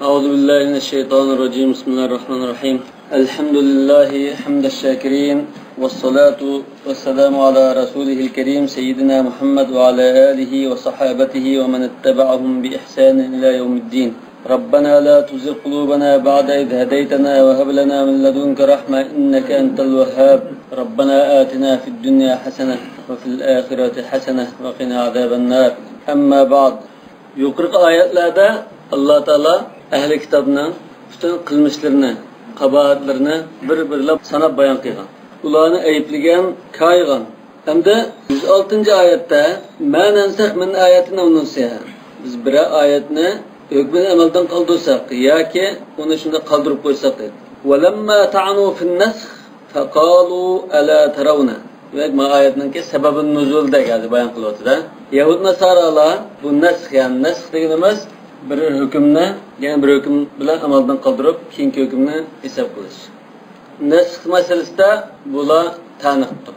Euzubillahimineşşeytanirracim. Bismillahirrahmanirrahim. Elhamdülillahi hamdeşşakirin. Vessalatu vesselamu ala rasulihil kerim seyyidina Muhammed ve ala alihi ve sahabetihi ve men ettebe'ahum bi ihsanin ila yevmiddin. Rabbena la tuzigh kulubana ba'de iz hedeytena ve heb lena min ledunke rahme inneke entel vehhab. Rabbena atina fid dunya hasene ve fil ahireti hasene ve qina azabennar. Amma ba'd. Yuqorqi oyatlerde Allah Teala ehli kitobning bütün qilmishlarini, qabohatlarini bir-birlab sanab bayon qilgan. Ularni aybligan, koygan. Hamda 106-oyatda "Ma nansakh min ayatin aw nunsiha." Biz bir oyatni hukmini amaldan qoldirsak yoki uni shunda qoldirib qo'ysak edi. "Wa lamma ta'anu fin-nasx faqalu ala tarawna." Ve bu oyatning sababin nuzulda geldi bayon qilyapti-da. Yahud nasoralar bu nasx, yani nasx deganimiz bir hukmni yana bir hukm bilan amaldan qoldirib, keyingi hukmni hisob qilish. Nasx masalasida bular taniqdi.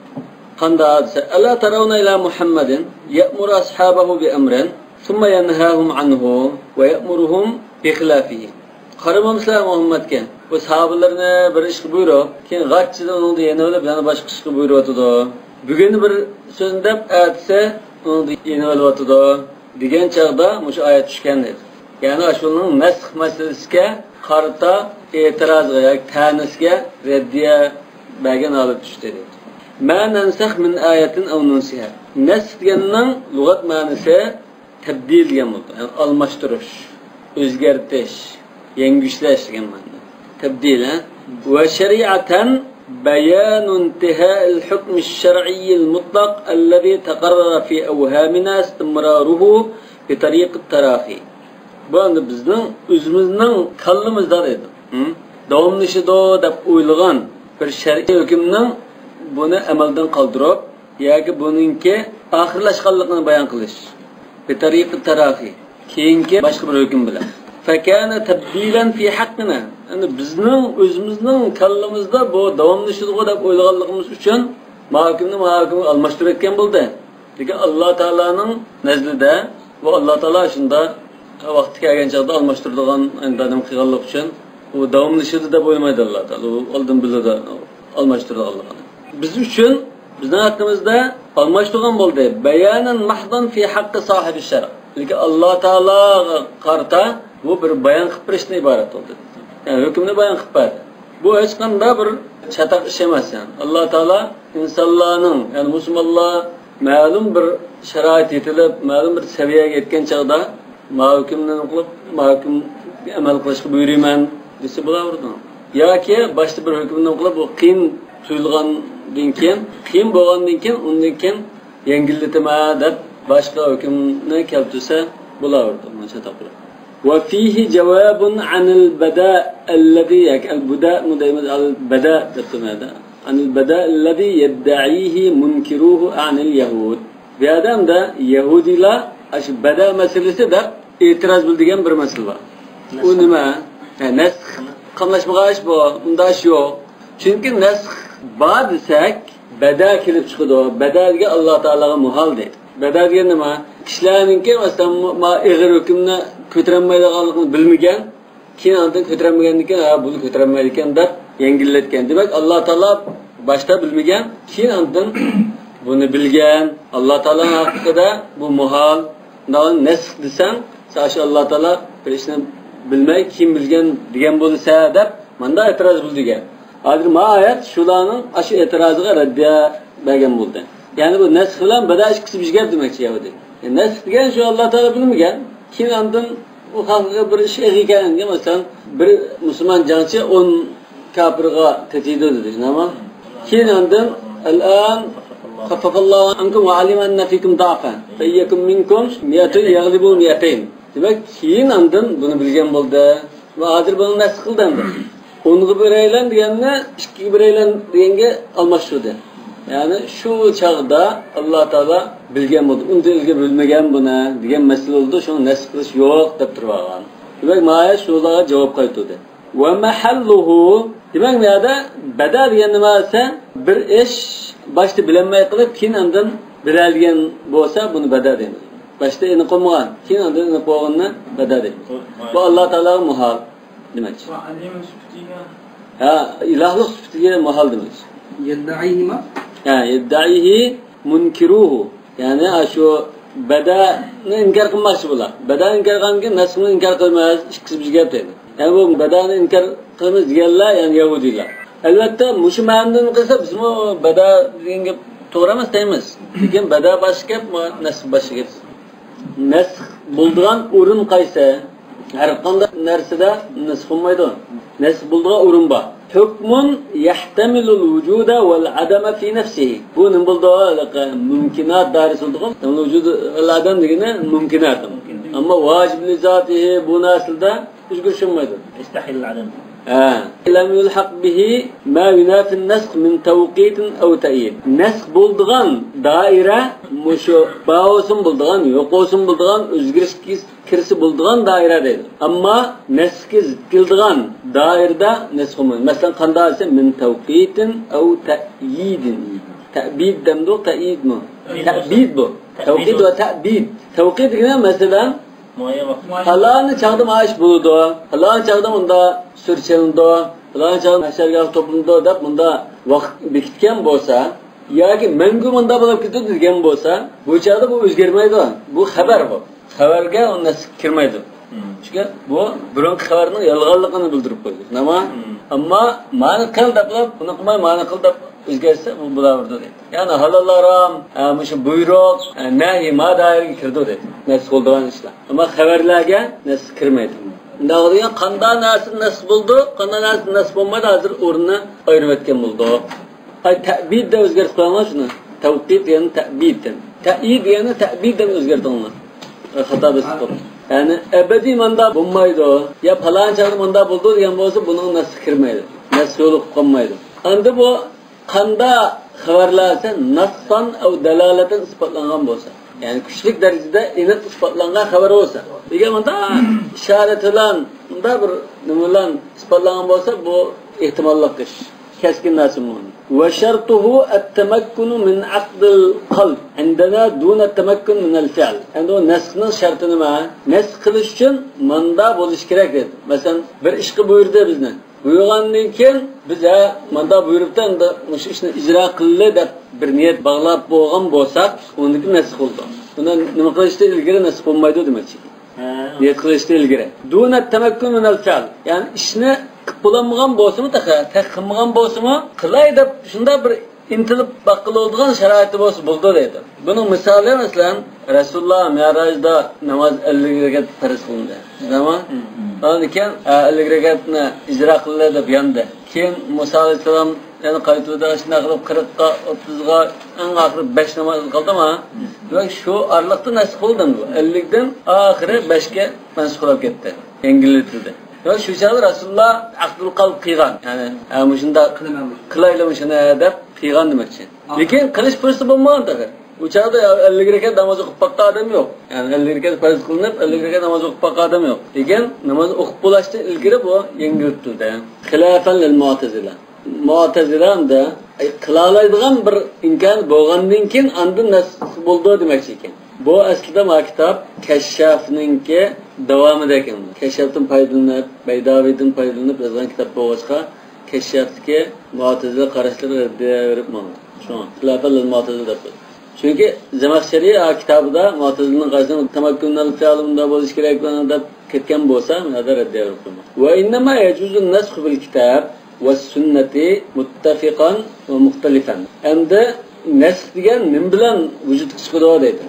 Qanday hadisa? Alla tarawna ila Muhammadin ya'muru ashabahu bi amrin thumma yanhahum anhu wa ya'muruhum bi khilafihi. Qaramamsizlar Muhammadga. Bu sahabalarni bir ishga buyurib, keyin g'achchidan uni yana olib, yana boshqa ishga buyuryotdi. Bugun bir so'zni deb aytsa, uni yana olyotdi degan chaqda mush oyat tushgan edi. Yani aşının nasx masalasiga qarata e'tirozga yoki ta'nisga raddiya bergan olib tushdi dedi. Ma nansakh min ayatin aw nunsiha. Nasx deganning lug'at ma'nosi tabdil degan bo'ldi. Yani almashtirish, o'zgartirish, yangilash degan ma'no. Tabdil va shari'atan bayan intiha al-hukm ash-shar'i al-mutlaq alladhi taqarrara fi awhamina istimraruhu bi tariq at-tarahi. Bu anda bizning o'zimizning kallimizda edi. Davomlashidi deb o'ylagan bir shar'iy hukmning buni amaldan qoldirib yoki buningki oxirlashganligini bayon qilish. Bi tariqi tarahi. Keyingi boshqa bir hukm bilan. Fakana tabdilan fi haqqina. Yani bizning o'zimizning kallimizda bu davomlashidi deb o'ylaganligimiz uchun mahkumni almashtirayotgan bo'ldi. Lekin Alloh taolaning nazdida va Alloh taolo shunda vaqti kelgan chaqda almashtiradigan adam qilganlik uchun u davomlashadi deb o'ylamaydi Alloh taolo. U oldin biladi almashtirdi Allohni. Biz uchun bizning haqqimizda almashtirgan bo'ldi. Bayanan mahdan fi haqqi sohibi shar'. Lekin Alloh taolo qarta bu bir bayon qilib berishdan iborat bo'ldi. Yani hukmni bayon qilib berdi. Bu hech qanday bir chataq ish emas yani. Alloh taolo insonlarning, yani musulmonlar ma'lum bir sharoit yetilib, ma'lum bir saviyaga yetgan chaqda mahkumni qilib, mahkum amal qilishga buyurayman desa bo'laverdi. Yoki boshqa bir hukmni qilib, bu qiyin tuyulgandan keyin, qiyin bo'lgandan keyin undan keyin yengillatma deb boshqa hukmni keltirsa bo'laverdi. Mana taqdir. Wa fihi jawabun anil bada alladhi al-buda mudayyiz al-bada debtumada. Anil bada alladhi yad'ihi munkiruhu anil yahud. Bu adamda Yahudilar aş bada meselesi de itiraz bildiğin bir mesele var. O nima? Nasx qamlashmag'ash bu, unda ish yo'q. Chunki nasx ba desak, bada kelib chiqadi. Badaga Alloh taolaga muhol deydi. Bada degan nima? Kishilarningki masalan ma ig'ir hukmni ko'tarilmaydiganligini bilmagan, keyin undan ko'tarilmagandan keyin buni ko'tarilmaydi ekan deb yengillatgan. Demak, Alloh taolo boshda bilmagan, keyin undan bunu bilgan. Alloh taolo haqida bu muhol. Nasx desang, sashi Alloh taolo bir ishni bilmay kim bilgan degan bo'lsa deb menda e'tiroz bo'ldigan. Hozir ma oyat shularning ash e'tiroziga raddiya bergan bo'ldi. Ya'ni bu nasx bilan bada ikkisi bijgar demoqchi Yahudi. Nasx degan shu Alloh taolo bilmagan, keyin undan u xalqqa bir ish ekanga masalan bir musulmon jangchi 10 kafirga tatiydi dedi. Nima? Keyin undan al'an خفف الله عنكم وعلم أن فيكم ضعفا فإيكم منكم 100 يغلبوا 200. Demek keyin andın bunu bilgen bo'ldi. Va hozir buni nasx qildi. 10 biraylan deganni 2 biraylan deganga almashtirdi. Yani şu chaqda Alloh taolo bilgan bo'ldi. Unda ilgari bilmagan buni degan masala oldu. Shuni nasx qilish yo'q deb turgan. Demek ma'ya shularga javob qaytardi. Va mahalluhu demek nada bada degan nima esa bir ish başta bilinmay qilib keyin undan biladigan bo'lsa buni bada deymiz. Başta ini qo'ymagan, keyin unda ini qo'yganni bada deydi. Bu Alloh taologa muhol demak. Ha, ilohlik sifatiga muhol demak. Yadda'ihi ma? Ha, yadda'ihi munkiruhu. Ya'ni shu badani inkor qilmoqchi bular. Badani inkor qilganki, nasbni inkor qilmas, ikkisi bizga gap deydi. Yani bu badani inkor qilamiz deganlar, ya'ni yahudiylar. Albatta, mushu ma'nodan qilsa biz bu bada degan gap to'g'ri emas deymiz. Lekin bada boshqa gap, nasb boshqa gap. Nasb bo'ldigan o'rin qaysi? Har qanday narsada nasb bo'lmaydi. Nasb bo'ldigan o'rin bor. Hukmun yahtamilul vujuda wal adama fi nafsihi. Bu nima bo'ldi? Mumkinat darisida. Vujud al adam degani mumkinat. Ammo vojib li zotihi bu naslda o'zgarishmaydi. Istahil adam. لم يلحق به ما ينافي النسخ من توقيت أو تأييد. نسخ بولدغان دائرة مشو باوسن بولدغان يوقوسن بولدغان özgürüş kirsi bulduğan daire değil. Ama neskiz kildığan dairede nesk olmuyor. Mesela kanda ise min tevkitin ev te'yidin. Te'bid demdi o te'yid mi? Te'bid bu. Tevkid ve te'bid. Tevkid yine mesela Allah'ın çağda maaş buldu. Allah'ın çağda bunda sürçelindi. Allah'ın çağda mahşergah toplumda da bunda vakit bekitken bolsa ya ki mengü bunda bulup gittiğin bolsa bu çağda bu özgermeydi. Bu haber bu. Xabarga unda kirmaydi. Çünkü bu burun xabarning yolg'onligini bildirib qo'ydi. Nima? Ammo ma'ni qil deb, buni qilmay ma'ni qil deb o'zgarsa bu bo'laverdi dedi. Ya'ni halol harom, shu buyruq, nahi ma doiraga kirdi dedi. Nasb bo'lgan ishlar. Ammo xabarlarga nasb kirmaydi. Unda qanday nasb bo'ldi, qanday nasb bo'lmadi, hozir o'rnini ayirib o'tgan bo'ldi. Ay ta'bid de o'zgarib qo'ygan shuni. Tawqit yani ta'bid. Ta'yid yani ta'biddan o'zgartirgan. Hata besittir. Yani ebedi manda bulmaydı. Ya falan çağrı manda buldu diyen bolsa bunun nasıl kirmeydi. Nasıl yolu konmaydı. Anda bu kanda haberlerse nassan ev delaleten ispatlanan bolsa. Yani küçük derecede inet ispatlanan haber olsa. Diye manda işaret olan, manda bir numulan ispatlanan bolsa bu ihtimallik iş. Keskin nasıl mı? وشرطه التمكن من عقد القلب عندنا دون التمكن من الفعل. Yani o neskh'nin şartını mı? Nesk kılış için manda buluş gerek dedi. Mesela bir işki buyurdu bizden. Buyurgandan keyin biz manda buyuruptan da şu işni icra kıllı deb bir niyet bağlap bo'lgan bo'lsak, ondaki nesk oldu. Buna nima qilishda ilgari nesk bo'lmaydi demoqchi. Niyet qilishda ilgari. Duna tamakkun min al-fi'l. Yani ishni qilmagan bo'lsa-mu, qilmagan bo'lsa-mu, qilay deb shunda bir intilib baqiladigan sharoiti bo'lsa bo'ldi deydi. Buning misoli masalan Rasululloh Mi'rajda namoz 50 rakat farz qildi. Tamam? Ondan keyin 50 rakatni ijro qildi deb yandi. Keyin Musa alayhisalom yani qaytuvda shuna qilib 40 ga 30 ga eng oxiri 5 namoz qildimi? Va shu oraliqda nasib qildi bu. 50 dan oxiri 5 ga nasib qilib ketdi. Yengilletildi. Ve şu çağda Resulullah akıl kalp kıygan. Yani şunda kılaylamış ne edip kıygan demek için. Lakin kılıç fırsatı bulmadan da. Bu çağda 50 rekat namaz okup bakta adam yok. Yani 50 rekat farz kılınıp 50 rekat namaz okup bakta adam yok. Lakin namaz okup bulaştı ilgili bu yengiltildi. Hilafen lil mu'tezile. Mu'tezile'm de kılalaydıgan bir imkan bo'lgandan keyin andın nasib bo'ldi demek için. Bu aslida ma kitap Keşşaf'ninki devamı ekan. Keşşafdan foydalanib, Baydaviydan foydalanib yozgan kitap bo'lg'achqa Keşşafdagi mu'tezila qarashlari berib mana. Shu xilofal mu'tezila deb. Chunki Zamaxshari kitobida mu'tezilaning qarasini tamakkunal fi'lunda bo'lish kerak deb ketgan bo'lsa, mana raddiya berib. Va innama yajuzu an-nasx bil kitab va sunnati muttafiqan va muxtalifan. Endi nasx degan nim bilan vujudga chiqadi deydi.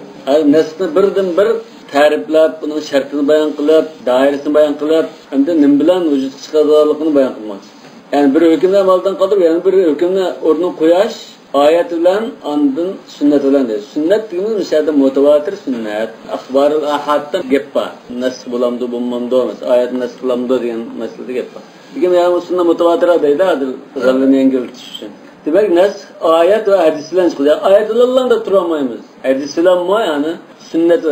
Nasxni birdan bir ta'riflab, uning shartini bayon qilib, doirasini bayon qilib, hamda nim bilan vujudga chiqadiganligini bayon qilmoqchi. Yani bir hükümle amaldan qolib, yani bir hükümle o'rnini qo'yish oyat bilan, ondan sunnat bilan deydi. Sunnat degani mishalda mutawatir sunnat, axborul ahaddan gap bor. Nasx bo'lamdi, bo'lmamdi emas. Oyat nasx qilamdi degan masalada gap bor. Lekin yani sunnat mutawatir deydi, adil g'alini yengiltish uchun. Demek nasx oyat va hadis bilan chiqadi. Oyat bilan da tura olmaymiz. Hadis bilan mo yani sunnet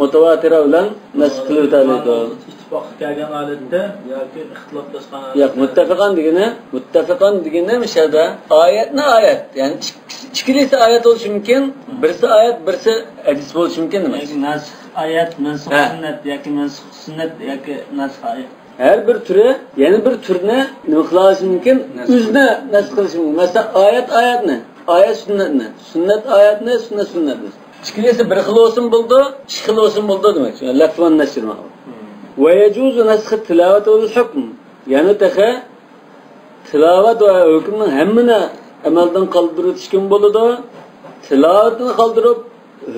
mutawatir bilan nasx qilinadi. İttifaq kelgan holatda yoki ixtiloflashgan holatda. Yo'q, muttafiqan degani mishada oyatni oyat, ya'ni ikkilisi oyat bo'lishi mumkin, birisi oyat, birisi hadis bo'lishi mumkin demak. Nasx ayet, mensuh sünnet, yoki mensuh sünnet, yoki nasx ayet. Her bir türe, yeni bir türüne nima qilish mumkin? O'zini nasx qilish mumkin. Masalan, ayet ne? Ayet sünnet ne? Sünnet ayet ne? Sünnet sünnet ne? İkisi bir xil olsun buldu, iki xil olsun buldu demek. Yani lafvan neşirma. Ve yecuzu nasx tilavet vel hukm. Yani tehe tilavet ve hükmün hemmine amelden kaldırıp çıkın buludu. Tilavetini kaldırıp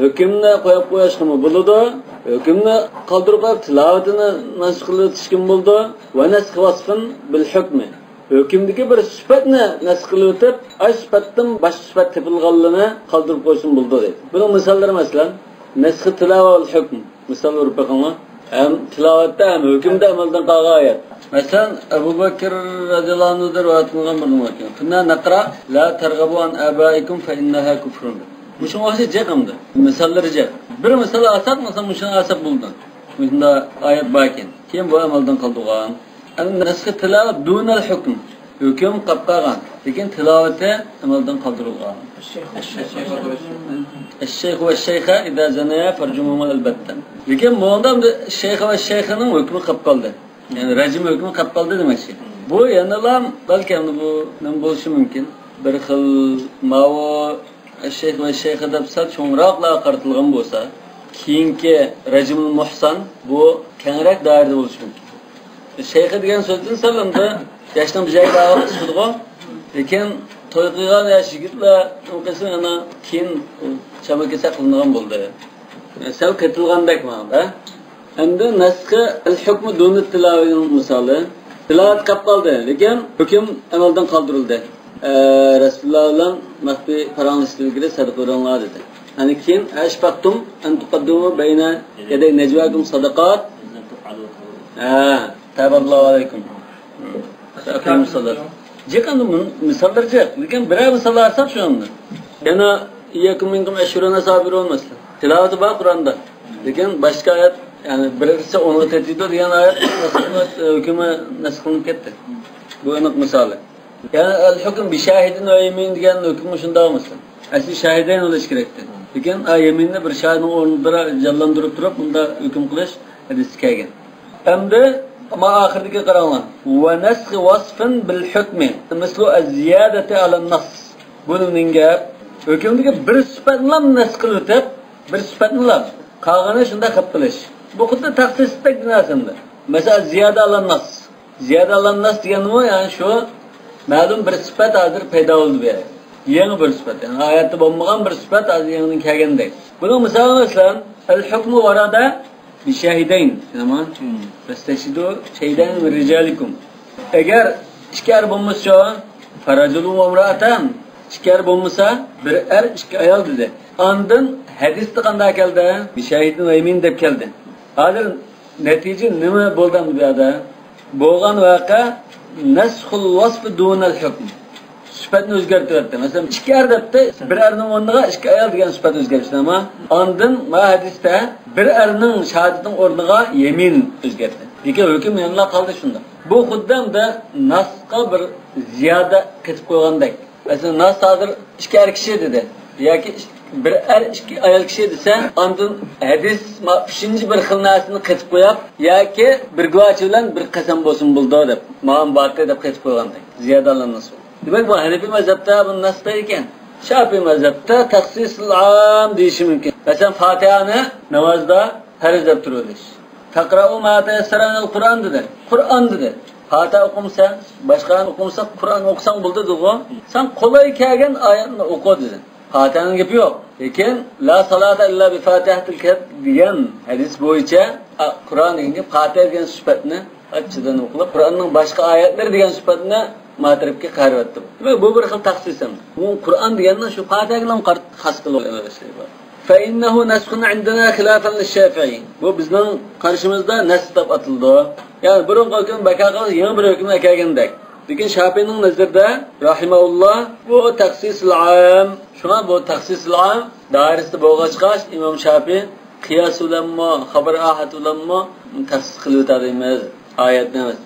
hükümne koyup koyuşkımı buludu. Hükümne kaldırıp tilavetini nasx kılıp çıkın buldu. Ve nasx vasfın bil hükmü. Hükümdeki bir süpetni nasx kılıp ötüp, ay süpetten baş süpet tepilganlığını kaldırıp koysun buldu deydi. Bunun misalları mesela nasx tilavet vel hükm. Misal verip bakın. Hem tilavette hem hükümde amelden kalgan ayet. Mesela Ebu Bekir radıyallahu anh'da rivayet kılgan bir numara. Kunna naqra la tergabu an abaikum fe innaha kufrun. Muşun vahşi cekamdı. Misalları cek. Bir misal asak mesela muşun asak buldun. Muşunda ayet bakin. Kim bu amelden kaldıgan? Yani nasıl tilavet dunal hüküm. Hüküm kapkagan. Lekin tilavete amelden kaldırılgan. الشيخ والشيخة إذا زنيا فرجمهما البتة. Lekin bu onda şeyh ve şeyhinin hükmü kapkaldı. Yani rejim hükmü kapkaldı demek şey. Bu yanılan belki bu ne buluşu mümkün. Bir xil mavo şeyh ve şeyhı depsa çoğunrakla qartılgan bolsa, keyinki rejimul muhsan bu kengrek dairede buluşu mümkün. Şeyhı degan so'zdan salamda yaşdan bir joyga olib chiqdi-ku. Lekin to'y qilgan yosh yigitlar o'qisa ana keyin chamakasa qilingan bo'ldi. Sal ketilgandek ma'noda. Endi nasxi al-hukm dun tilovatning misoli. Tilovat qilib qoldi, lekin hukm amaldan qoldirildi. Rasululloh bilan maxfiy paranglashtirgida sadaqalar dedi. Hani keyin ashfaqtum an tuqaddimu bayna yaday najwakum sadaqat. Taballahu alaykum. Alaykum salam. Jekandı misallar cek. Lekin birer misallar alsak şu anda. Yana iyakum minkum eşhuruna sabir olmasın. Tilaveti var Kur'an'da. Lekin başka ayet yani birisi onu tehdit diyen ayet hüküme nasıl kılınıp gitti. Bu enak misali. Yani el-hüküm bir şahidin o yemin diyen hükümü şunda olmasın. Asli şahideyn oluş gerekti. Lekin yeminle bir şahidin ornunda canlandırıp durup bunda hüküm kılış hadis kelgen. Hem de ama ahirdeki karanlar. Ve nesxi vasfın bil hükmi. Mislu az-ziyadeti alan-nas. Bunun gap hükümdeki bir süpetla nesx qilib o'tib, bir süpetla qolgani shunda qilib qilish. Bu xuddi taxsisdek narsadir. Mesela ziyada alan-nas. Ziyada alan-nas degani bu yani şu ma'lum bir süpet hozir paydo bo'ldi bu yerda. Yangi bir süpet. Yani oyatda bo'lmagan bir süpet hozir yangidan kelgandek. Bunun misoli masalan al-hukmu varada bir şahideyn. Tamam. Festeşidu şeyden ve ricalikum. Eğer işkar bulmuşsa faraculu ve imra'atan işkar bulmuşsa bir er iki ayol dedi. Andın hadiste qanday keldi? Bir şahidin yemin deb keldi. Hozir natija nima bo'ldi bu yerda? Bo'lgan voqea nasxul vasf dunal hukm. Süpetni o'zgartirdi. Mesela işkar debdi, bir erning o'rniga ikki ayol degan süpet o'zgartirdi ama andın ma hadisda bir erning shahadining o'rniga yemin o'zgardi. Lekin hukm yanla qoldi shunda. Bu xuddamda nasqa bir ziyoda ketib qo'ygandek. Mesela nas hozir ikki er kishi dedi. Yoki bir er ikki ayol kishi desa, andın hadis 3-chi bir xil narsani ketib qo'yib, yoki bir guvochi bilan bir qasam bo'lsin bo'ldi deb, ma'lum bo'tdi deb ketib qo'ygandek. Ziyodalanmas. Demek bu Hanefi mezhepte bu nasıl iken Şafii mezhepte taksisul am deyişi mümkün. Mesela Fatiha'nı namazda feriz deb turulur. Takra'u ma tayassaranil Kur'an dedi. Kur'an dedi. Fatiha okumsa, başka okumsa Kur'an okusan buldu dedi. Sen kolay kelgen ayetini oku dedi. Fatiha'nın gibi yok. Lekin la salata illa bi Fatihatil kitab diyen hadis boyunca Kur'an deyince Fatiha degan süpetini açıdan okup Kur'an'ın başka ayetleri degan süpetini matribga qarab etdim. Demak bu bir xil taxsisim. Bu Qur'on degandan shu Fatiha bilan xas qilib bor. Fa innahu nasxun indana xilafan lish-Shafi'i. Bu bizning qarshimizda nasx deb atildi. Ya'ni burun hukm baqaqa yana bir hukm kelgandek. Lekin Shafi'ning nazarida rahimahulloh bu taxsisul am. Shuna bu taxsisul am doirasida bo'lg'achqash Imom Shafi'i qiyas ulamma, xabar ahad ulamma taxsis qilib o'tadi emas. Oyatni emas.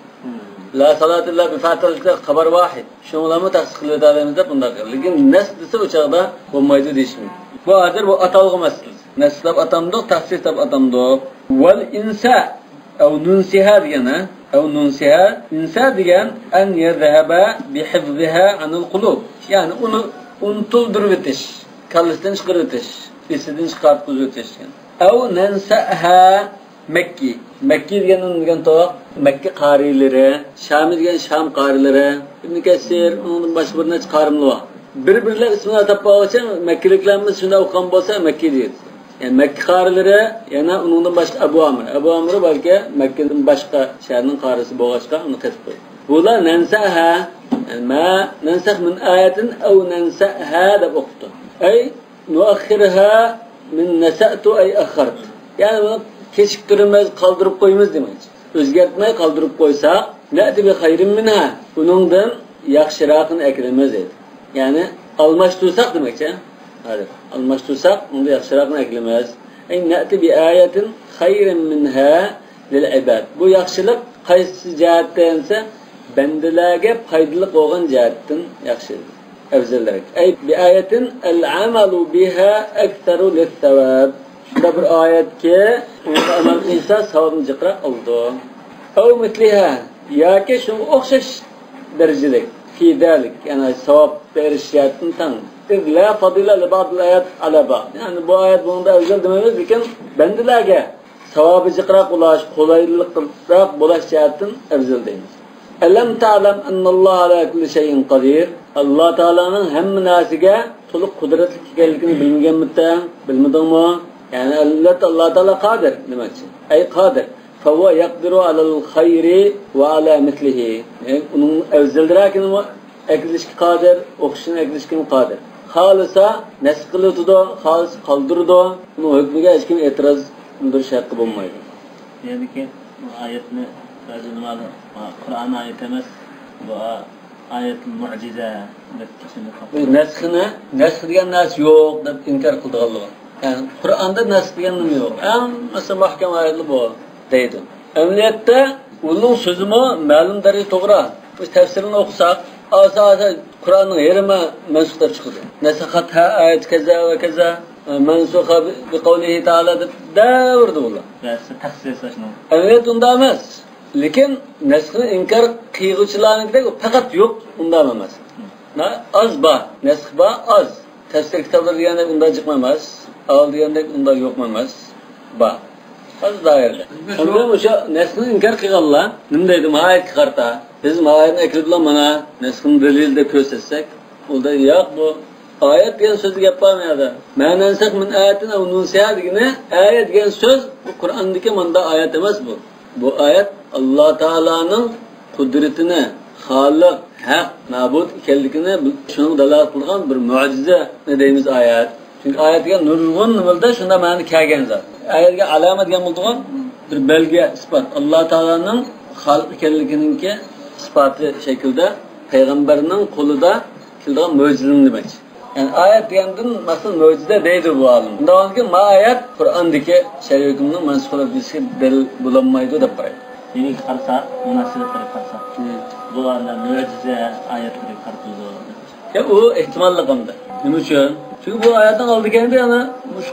La salat illa bi Fatiha'da xabar vahid. Şunlarımı taksik qilib o'tadimizda bunda. Lekin nas desa o'chaqda bo'lmaydi deyishim. Bu hozir bu atalg'i masala. Neslab atamdı, tahsis tab atamdı. Vel insa ev nunsiha degene, ev nunsiha insa degen en yezhaba bi hifziha anil qulub. Yani onu unutuldurup etiş, kallısından çıkarıp etiş, isinden çıkarıp etiş. Ev nensaha Mekki. Mekki degen to Mekke qarileri, Şam degen Şam qarileri, İbn Kesir onun başka bir neç qarimli var. Bir-birler ismini atap bağlaça Mekkeliklerimiz şunda okan bolsa Mekki deydi. Yani Mekke qarileri yana onun başka Abu Amr. Abu Amr belki Mekke'nin başka şehrin qarisi bolğaçqa onu qetib qo'ydi. Bular nensaha ma nensakh min ayatin aw nensaha deb o'qibdi. Ay nuakhirha min nasatu ay akhirt. Yani bunu kechiktirmez, qaldırıp qo'ymiz demak. O'zgartmay qaldırıp qo'ysak, na'ti bi khayrin minha. Buningdan yaxshirog'ini eklemez edi. Yani almashtursak demakchi. Hadi, almashtursak unda yaxshirog'ini eklemez. Ay na'ti bi ayatin khayrin minha lil ibad. Bu yaxshilik qaysi jihatdansa bandalarga foydali bo'lgan jihatdan yaxshilik. Afzallik. Ay bi ayatin al-amalu biha aktharu lis-savab. Şunda bir ayet ki, onu amal qilsa savobni jiqroq oldi. Aw mitliha, yoki shunga o'xshash darajalik, fidalik, ya'ni savob berishiyatni tan. La fadila li ba'd al-ayat ala ba'd. Yani bu ayet bunda özel demaymiz, lekin bandalarga savobi jiqroq bo'lish, qulaylikroq bo'lish jihatdan afzal deymiz. Alam ta'lam annalloha ala kulli shay'in qodir. Alloh taolaning hamma narsaga to'liq qudratli ekanligini bilmaganmidda, bilmadingmi? Yani Allah Teala kadir demekçi. Ay kadir. Fava yakdiru alal hayri ve ala mitlihi. Onun evzeldirakini eklişki kadir, okşun eklişkin kadir. Halisa neskılıtıda, halis kaldırıda, onun hükmüge hiç kim itiraz bildiriş hakkı bulmaydı. Yani ki bu ayetini bazı numaralı Kur'an ayet emez. Bu ayet mucize. Nesk diyen nas yok da inkar kıldı Allah'a. Yani Kur'an'da nasıl diyenim yok. Mesela mahkeme ayetli bu deydi. Emniyette onun sözü mü malum derece doğru. Biz tefsirini okusak asa Kur'an'ın yerime mensukta çıkıyor. Nesahat ha ayet keza ve keza mensuha bi kavlihi ta'ala davrdı bunlar. Tefsir saçma. Emniyet onda emez. Lekin neskini inkar kıyıcılarında fakat yok onda emez. Az ba, nesk ba az. Tefsir kitapları diyende bunda çıkmamaz. Al diyende bunda yokmamaz. Ba. Az dairli. Şimdi şu neslini inkar kıyallar. Nim deydim ayet çıkarta. Bizim ayetin ekridilen bana neslini delil de kösetsek. O da yok bu. Ayet diyen sözü yapamıyordu. Menensak min ayetin ev nunsiha digine ayet diyen söz bu Kur'an'daki manda ayet emez bu. Bu ayet Allah Teala'nın kudretine, halik, hak, mabud ikenligini şunun dalalet kılgan bir mucize ne deyimiz ayet. Çünkü ayetge nurgun nimilde şunda mani kelgen zat. Ayetge alamet gen bulduğun bir belge, ispat. Allah Teala'nın halik ikenligininki ispatı şekilde Peygamberinin kuluda kildiğin mucizenin demek. Yani ayet diyendin nasıl mucize değildir bu alim. Bunda olan ki ma ayet Kur'an'daki şer'i hükümünün mensup olabilmesi delil bulanmaydı da paraydı. Yeni karsa, münasebetleri karsa. Bu anda mucize ayetleri kartıldı. Ya o ihtimal rakamda. Nima uchun? Çünkü bu ayetden aldı kendi yani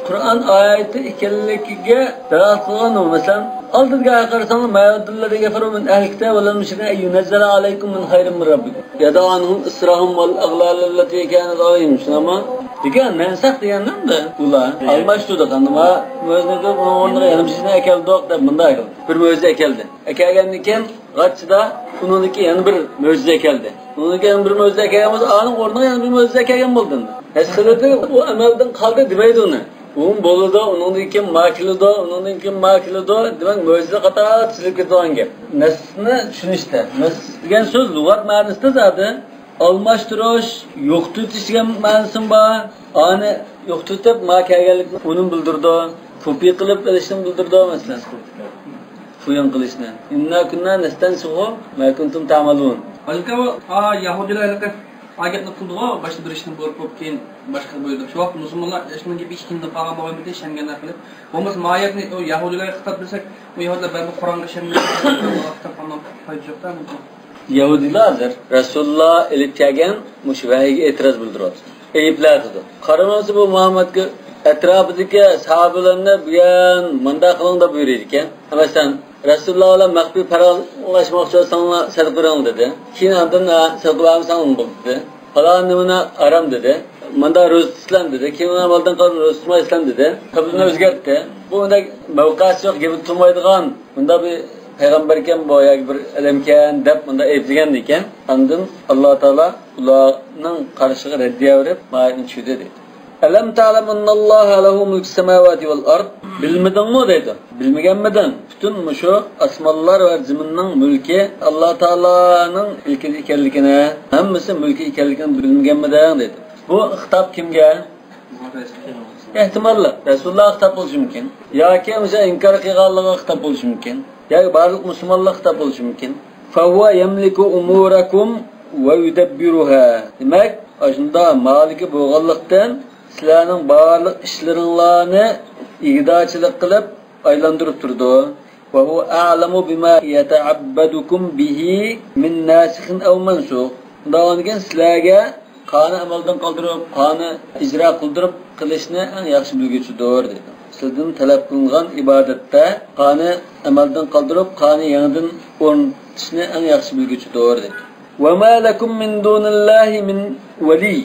Kur'an ayeti ikenligiga dalalat qilgan o. Mesela aldıga qarasang ma'adullarga gafaru min ahli kitab wal mushrikin ayunazzala alaykum min khayrin min rabbikum. Ya da anhum israhum wal aghlal allati kanat alayhim. Şunama degan nansaq degandan da ular almashtirdi qanima o'zida buni o'rniga yarimchisini ekeldik deb bunda ekeldi. Bir mo'jiza ekeldi. Ekelgandan keyin g'achida uniki yana bir mo'jiza ekeldi. Uniki yana bir mo'jiza ekelganmiz, aning o'rniga yana bir mo'jiza ekelgan bo'ldi. Esxilati bu amaldan qoldi demaydi uni. Un boluda, undan keyin makilida, undan keyin makilida, demak mo'jiza qator tizilib ketgan gap. Nasni tushunishda. Nas degan so'z lug'at ma'nosida zodi almashtirish, yo'qotish degan ma'nosi bor. Ani yo'qotib ma kelganlikni uni bildirdi. Ko'piy qilib qilishni bildirdi masalan. Fuyon qilishni. Inna kunna nastansuhu ma kuntum ta'malun. Balki o Yahudilarga agentni qildi-ku, boshqa bir ishni bo'lib keyin boshqa bo'ldi. Shu vaqt musulmonlar ishning gibi ishkindi qolgan bo'lganda ishonganlar qilib, bo'lmasa mayatni o Yahudilarga xitob qilsak, bu Yahudilar bu Qur'onga ishonmaydi. Kitobdan foyda yo'qda. Yahudilar Rasululloh ilib kelgan mush vahiga e'tiroz bildiradi. Ayiblardi. Qaramasa bu Muhammadga etrafidagi sahobalarni bu yan manda qiling deb buyurdi ekan. Masalan, Rasululloh bilan maxfiy paralashmoqchi bo'lsanglar sadqa bering dedi. Keyin ondan sadqa bermasang dedi. Falan nimani aram dedi. Manda ro'za tutlan dedi. Keyin oldin qolib ro'za tutmay islam dedi. Qiblani o'zgartdi. Bu unda mavqasi yo'q, gap tutmaydigan. Bunda bir payg'ambar ekan, bu yoki bir ilmkan deb bunda aytgan ekan. Ondan Alloh taolo ularning qarshiga raddiya berib, mayni tushdi dedi. Alam ta'lam annalloha lahu mulku samawati val ard? Bilmadingmi dedi. Bilmaganmidan? Butun shu osmonlar va zaminning mulki Alloh taoloning ilki ekanligini, hammasi mulki ekanligini bilmaganmidan dedi. Bu xitob kimga? Ehtimolli Rasululloh xitob bo'lishi mumkin. Yoki o'sha inkor qilganlarga xitob bo'lishi mumkin. Yoki barliq musulmonlar xitob bo'lishi mumkin. Fa huwa yamliku umurakum va yudabbiruha. Demak, shunda maliki bo'lganlikdan sizlarning barliq ishlaringlarni ig'dochilik qilib aylantirib turdi. Va huwa a'lamu bima yata'abbadukum bihi min nasikhin aw mansukh. Undan sizlarga qani amaldan qoldirib, qani ijro qildirib qilishni eng yaxshi bilguchidir dedi. Sizdan talab qilingan ibodatda qani amaldan qoldirib, qani yangidan o'rnatishni eng yaxshi bilguchidir dedi. Va ma lakum min dunillahi min wali.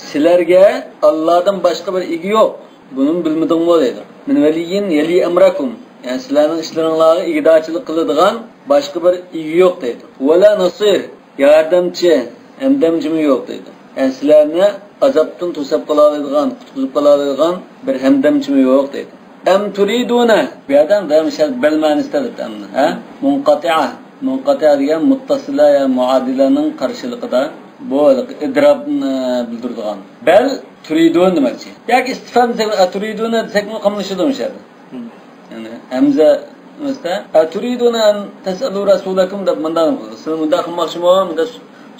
Sizlarga Allohdan boshqa bir egi yo'q. Buni bilmadingmi dedi. Min valiyin yali amrakum. Yani sizlarning ishlaringizga ig'dochilik qiladigan boshqa bir egi yo'q dedi. Wala nasir, yordamchi, hamdamchimi yo'q dedi. Yani sizlarni azobdan to'sab qoladigan, qutqizib qoladigan bir hamdamchimi yo'q dedi. Am turiduna, bu yerdan damshal bilmani istadi tamni, ha? Munqati'a. Munqati'a degan muttasila ya muadilaning qarshiligida bu idrobni bildiradigan. Bal turidun demakchi. Yoki istifham turiduna desakmi qamlashadi o'shadi. Yani hamza mesela turiduna an tasalu rasulakum deb bundan siz bunda qilmoqchimi, bunda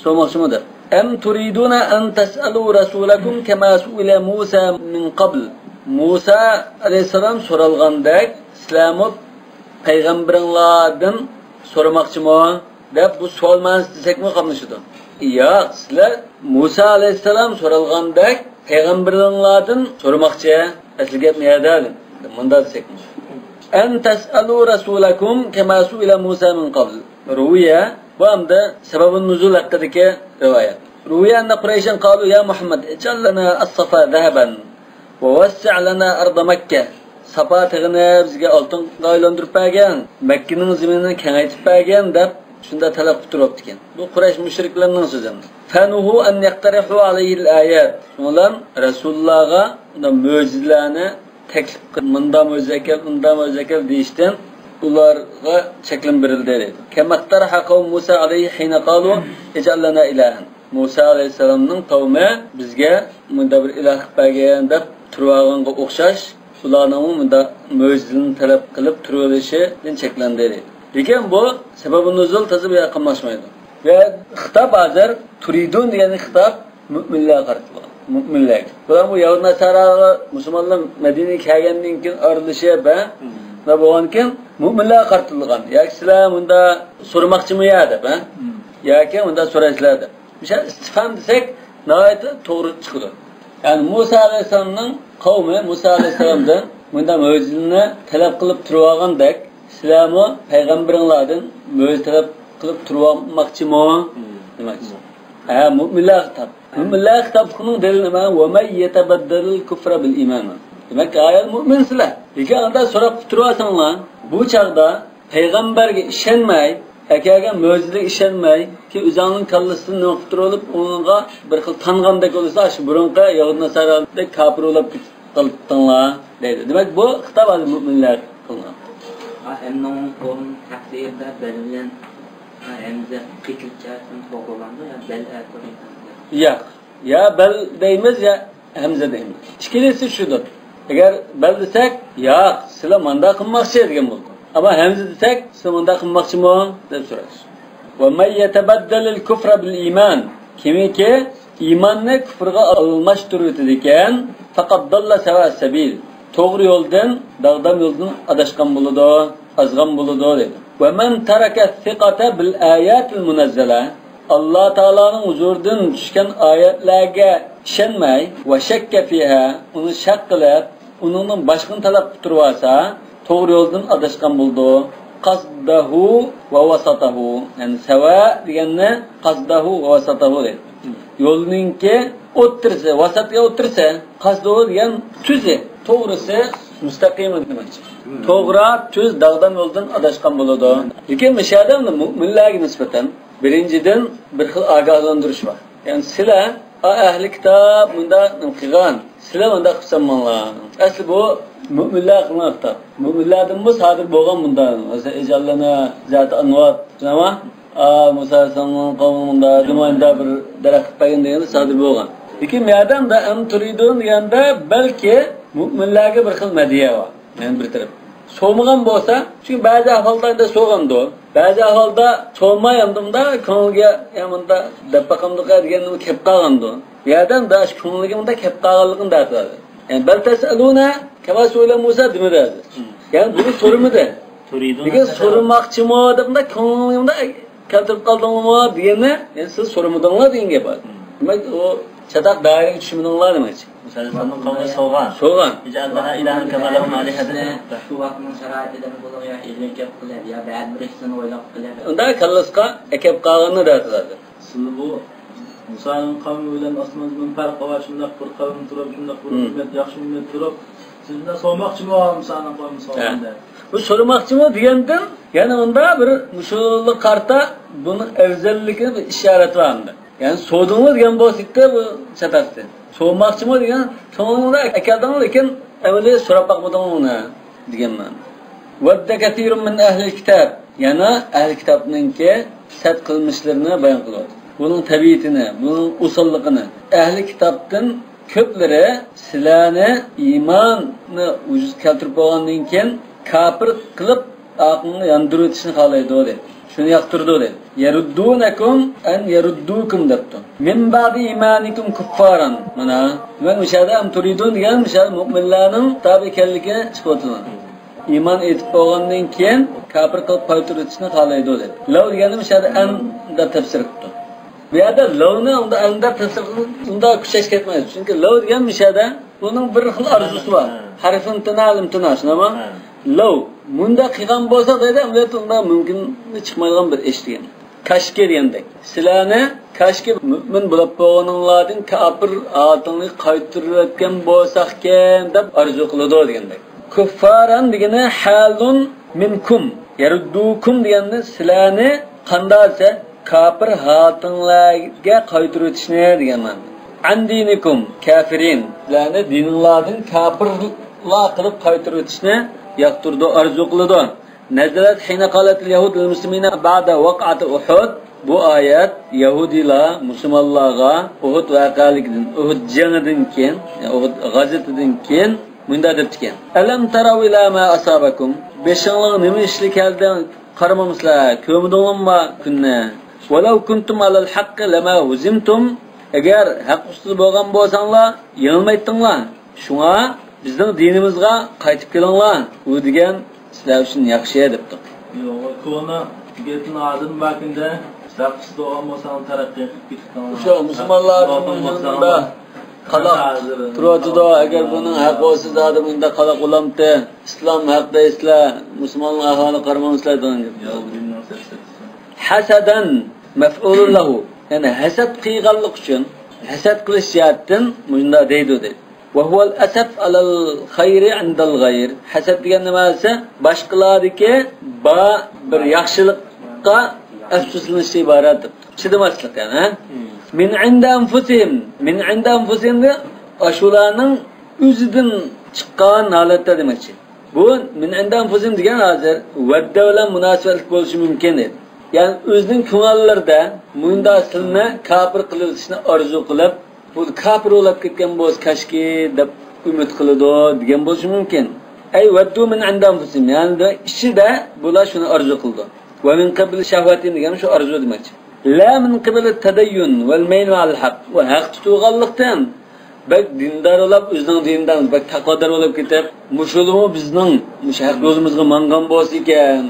so'moqchimi deb. Am turiduna an tasalu rasulakum kama su'ila Musa min qabl. Musa alayhisalom so'ralgandek sizlarni payg'ambaringlardan so'ramoqchimi deb bu savol ma'nosi desakmi qamlashadi. Yo'q, sizlar Musa alayhisalom so'ralgandek payg'ambaringlardan so'ramoqchi. Asli gap niyada bunda desakmi. An tas'alu rasulakum kama su'ila Musa min qabl. Ruya bu hamda sababun nuzul haqidagi rivoyat. Ruya anna Qurayshan qalu ya Muhammad ij'al lana as-safa dhahaban wa wassi' lana ard Makkah. Safa tag'ini bizga oltin aylantirib bergan, Makkaning zaminini kengaytirib bergan deb shunda talab qilib turibdi ekan. Bu Quraysh mushriklarning so'zi. Fanuhu an yaqtarihu alayhi al-ayat. Ular Rasulullohga mo'jizalarni taklif qilib, bunda mo'jiza, unda mo'jiza deyishdan ularga cheklan berildi dedi. Kamattaraha qavm Musa alayhi hina qalu ij'al lana ilahan. Musa alayhisalomning qavmi bizga bunda bir iloh qilgan deb turg'anga o'xshash ularning bunda mo'jizani talab qilib turilishidan cheklandi dedi. Lekin bu sababi nuzul tazib yaqinlashmaydi. Ve xitob hozir turidun degan xitob mu'minlarga qaratilgan. Mu'minlar. Bu Yahud Nasaraga musulmonlar Madinaga kelgandan keyin ayrilishi va bo'lgankin mu'minlarga qaratilgan. Yoki sizlar bunda so'ramoqchimi ya deb, yoki bunda so'raysizlar deb. O'sha istifhom desak, nihoyat to'g'ri chiqadi. Yani Musa alayhisolamning qavmi Musa alayhisolamdan bunda mo'jizani talab qilib turgandek, sizlarmi payg'ambaringlardan mo'jiza talab qilib turmoqchimi demoqchi. Mu'minlar xitob. Mu'minlar xitobining dalili nima? Va may yatabaddalul kufra bil iman. Demak, ayol mu'minsizlar. Lekin unda so'rab turasizlar. Bu chaqda payg'ambarga ishonmay, akaga mo'jizaga ishonmay, ki o'zining kallasini noqib turib, unga bir xil tangandek bo'lsa, shu burunqa Yahud Nasaradek kafir bo'lib qolibdinglar deydi. Demak, bu xitob mu'minlar qilgan. Emnon qo'lun taqdirda belgilan emza qilishdan qo'rqolanda ya bel Yo'q. Ya bel deymiz ya hamza deymiz. Ikkalasi shudir. Agar bel desak, yo'q, sizlar manda qilmoqchi degan bo'ldi. Ama hamza desak, siz manda qilmoqchimi deb so'raysiz. Va may yatabaddal al-kufra bil iman. Kimiki iymonni kufrga almashtirib ekan, faqat dalla sawa sabil. To'g'ri yo'ldan, dag'dam yo'ldan adashgan bo'ladi, azg'an bo'ladi dedi. Va man taraka thiqata bil ayatil munazzala. Alloh taolaning huzuridan tushgan oyatlarga ishonmay va shakka fiha, uni shak qilib, uningdan boshqani talab qilib tursa, to'g'ri yo'ldan adashgan bo'ldi. Qasdahu va wasatahu. Yani sawa deganni qasdahu va wasatahu deydi. Yo'lninki o'ttirsa, vasatga o'ttirsa, qasdahu degan tuzi, to'g'risi mustaqim demakchi. To'g'ri, tuz dag'dan yo'ldan adashgan bo'ladi. Lekin mishada mu'minlarga nisbatan birinchidan bir xil ogohlantirish bor. Yani sizlar ahli kitob bunda qilgan, sizlar bunda qilsanmanglar. Asli bu mu'minlar qilgan kitob. Mu'minlardan bu sodir bo'lgan bunda. Masalan, ejallana zat anvat, nima? Musa sallallohu qavmunda dumonda bir daraxt pagan deganda sodir bo'lgan. Lekin me'dan da am turidun deganda balki mu'minlarga bir xil madiya bor. Yani bir taraf. So'magan bo'lsa, chunki ba'zi ahvollarda so'g'amdi. Ba'zi ahvolda so'mayamdimda, ko'ngilga yamanda dabbaqamdiqa deganni kelib qolgandi. Yerdan da shu ko'ngilga kelib qolganligini aytadi. Yani bal tasaluna kama so'yla Musa demadi. Yani buni so'rimidi. Lekin so'ramoqchimi debda ko'nglimda keltirib qoldingmi deganni, yani siz so'ramadinglar degan gap bor. Demak, u chataq dairaga tushmadinglar demakchi. Musalsalning qavmi so'g'an. İcaldaha ilahan kama lahum alihatan. Shu vaqtning sharoitida bo'lgan ya ilm gap qiladi, ya ba'd bir ishni o'ylab qiladi. Unda kallasqa akab qolganini aytadi. Siz bu Musaning qavmi bilan osmondan farqi bor, shunday bir qavm turib, shunday bir ummat, yaxshi ummat turib, sizdan so'ramoqchimi Musaning qavmi so'g'anda? Bu so'ramoqchimi degandan, yana unda bir mushulli qarta buni afzalligini bir ishorat var unda. Yani so'dingmi degan bo'lsa bu chataqdi. So'rmoqchimi degan, ko'nglimda akadam lekin avvaliga so'rab boqmadimmi uni deganman. Wadda katirun min ahli kitob. Yana ahli kitobninki sad qilmishlarini bayon qilyapti. Buning tabiatini, buning usulligini. Ahli kitobdan ko'plari sizlarni iymonni vujud keltirib bo'lgandan keyin kafir qilib aqlni yondirib o'tishni xohlaydi dedi. Şunu yaktırdı dedi. Yeruddunakum en yeruddukum debdi. Min ba'di imanikum kuffaran. Mana men müşahede am turidun degan müşahede mu'minlarning tabi ekanligini isbotlagan. İman etib bo'lgandan keyin kafir qilib qaytirishni xohlaydi dedi. Law degani müşahede en da tafsir qildi. Bu yerda lawni unda anda tafsir unda kuchash ketmaydi. Chunki law degan müşahede buning bir xil arzusi bor. Harfin tanalim tunash nima? Law bunda qilgan bo'lsa dedi, amaliyotda unda mumkin chiqmaydigan bir ish degan. Kashki degandek. Sizlarni kashki mu'min bo'lib bo'lganinglardan kafir otingni qaytirayotgan bo'lsaqkan deb arzu qiladi degandek. Kuffaran degani halun minkum yaruddukum degani sizlarni qandaysa kafir xotinlarga qaytirib o'tishni deganman. Andinikum kafirin. Sizlarni dininglardan kafirlar qilib qaytirib o'tishni yaqtirdi, arzu qildi. Nazalat hina qalatil yahud lil muslimina ba'da waq'ati Uhud. Bu oyat Yahudilar musulmonlarga Uhud voqealigidan, Uhud jangidan keyin, Uhud g'azatidan keyin bunda debdikan. Alam taraw ila ma asabakum? Beshinliq nima ishli keldi? Qaramamizlar, ko'mdingmi kunni? Walau kuntum alal haqq lama huzimtum. Agar haq ustida bo'lgan bo'lsanglar, yengilmaydinglar. Shunga bizning dinimizga qaytib kelinglar. U degan sizlar uchun yaxshi debdi. Yo'q, ko'na getni azim bakında saqsda olmasang taraqqi qilib ketgan. O'sha musulmonlar qaloq turadi-da, agar buning haq bo'lsa zodi bunda qaloq bo'lamdi. Islom haqda islar, musulmonlar aholi qaramaysizlar degan. Hasadan maf'ulun lahu. Yani hasad qilganlik uchun, hasad qilish jihatdan bunda deydi. وهو الأسف على الخير عند الغير. Hasad degan nimasi? Boshqalardagi bir yaxshilikqa afsuslanishdan iborat. Chidamaslik yani. Min inda anfusihim ashularning o'zidan chiqqan holatda demakchi. Bu min inda anfusihim degan hozir vadda bilan munosabatli bo'lishi mumkin edi. Yani o'zining ko'ngillarida bunda silni kafir qilishni orzu qilib bu kafir olib ketgan bo'lsa kashki deb umid qiladi degan bo'lishi mumkin. Ay vaddu min indam fusim. Yani ishida bular shuni arzu qildi. Va min qabl shahvatin degan shu arzu demakchi. La min qabl tadayyun wal mayn al haq. Va haq tutganlikdan bak dindor olib o'zining dinidan bak taqvodor olib ketib, mushulmi bizning mushaq o'zimizga mangan bo'lsa ekan,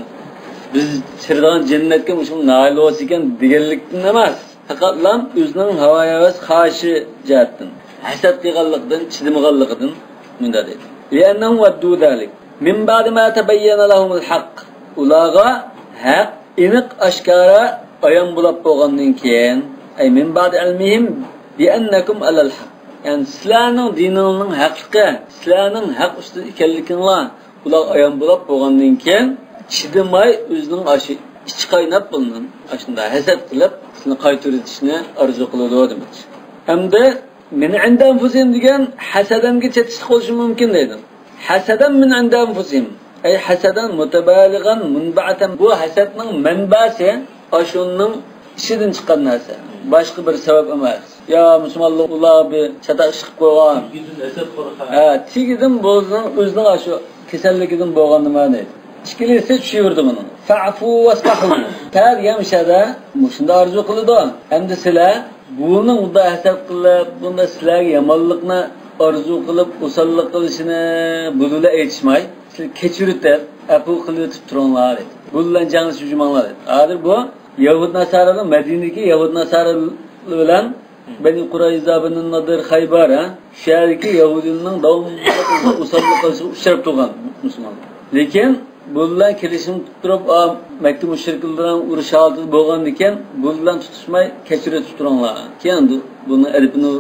biz chirgan jannatga mushul nail bo'lsa ekan deganlikdan emas. Faqat lam o'zining havoya va xohishi jihatdan, hasad qilganlikdan, chidamganligidan bunda deydi. لأنهم ودوا ذلك من بعد ما تبين لهم الحق ularga haq aniq oshkora ayon bo'lib bo'lgandan keyin ay min ba'd ilmihim bi annakum alal haq yani sizlarning diningizning haqligi sizlarning haq ustida ekanliginglar ular ayon bo'lib bo'lgandan keyin chidamay o'zining ashi ichi qaynab bundan shunda hasad qilib sizni qaytarishni orzu qiladi demoqchi. Hamda min inda anfusihim degan hasadamga chetishlik bo'lishi mumkin deydi. Hasadan min inda anfusihim ay hasadan mutabalighan munba'atan bu hasadning manbasi ashunning ishidan chiqqan narsa. Boshqa bir sabab emas. Ya musulmonlar ular bir chatashib qo'ygan. Tigidim bo'lsin o'zining ashu kasalligidan bo'lgan nima deydi. İşkilisi tushirdi buni. Fa'fu wasfahu. Tar yamshada mushunda arzu qiladi. Endi sizlar buni unda hasad qilib, bunda sizlarga yomonlikni arzu qilib, usallik qilishini bulula aytishmay, siz kechirib, afu qilib turinglar. Bu bilan jangiz hujumanglar. Hozir bu Yahud Nasaraning Madinadagi Yahud Nasara bilan Bani Qurayza bin Nadir Xaybar, shariki Yahudining davomli usallik qilishi uchrab turgan musulmonlar. Lekin bunlar kelishim turib, Makka mushriklardan urush oldi bo'lgan ekan, bunlar tutishmay kechirib turinglar. Keyin buni alifni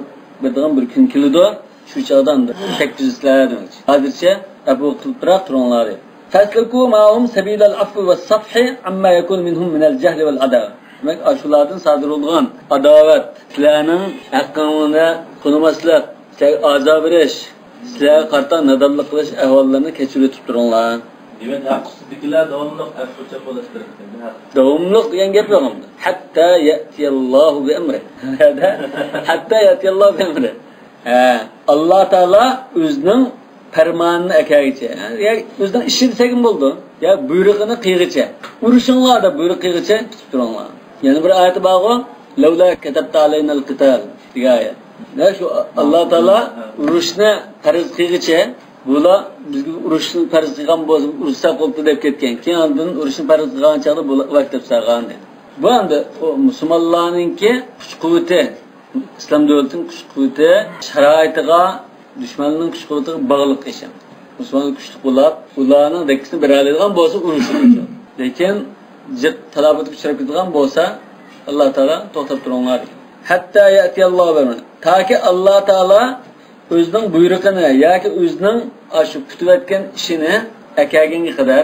bergan bir kun keldi, shu chaqdan tekizlar demoqchi. Hozircha abu qilib turinglar. Fasluku ma'hum sabilal afwi was safhi amma yakun minhum min al-jahl wal adawa. Demak, shulardan sodir bo'lgan adovat, sizlarning haqqingizda qilmaslik, azob berish, sizlarga qarta nadorlik qilish ahvollarini kechirib turinglar. Demek hakkısızlıklar devamlılık affoça bolaştırır. Devamlılık diyen gap yok onda. Hatta ya'tiyallahu bi emri. Hatta ya'tiyallahu bi emri. Allah Teala o'zining farmonini akagicha, ya o'zining ishi desagim bo'ldi. Ya buyrug'ini qiygicha. Urushinglar deb buyruq qiygicha tutib turinglar. Yana bir oyat bor-ku, "Lavla katabta alaynal qital" degan oyat. Ya shu Allah Teala urushni farz qiygicha bular bizga urushni farz qilgan bo'lsa, urushsa qo'lda deb ketgan. Keyin undan urushni farz qilgan chaqda bu vaqt deb sargan dedi. Bu endi musulmonlarningki kuch-quvvati, islom davlatining kuch-quvvati sharoitiga, dushmanning kuch-quvvatiga bog'liq ish. Musulmonlar kuchli bo'lib, ularning dakkisini beradigan bo'lsa urushni. Lekin jid talobatga uchrab ketgan bo'lsa, Alloh taolo to'xtab turinglar. Hatta ya'tiyallohu bi'amri. Taki Alloh taolo o'zining buyrug'ini yoki o'zining shu kutayotgan ishini akaginga qadar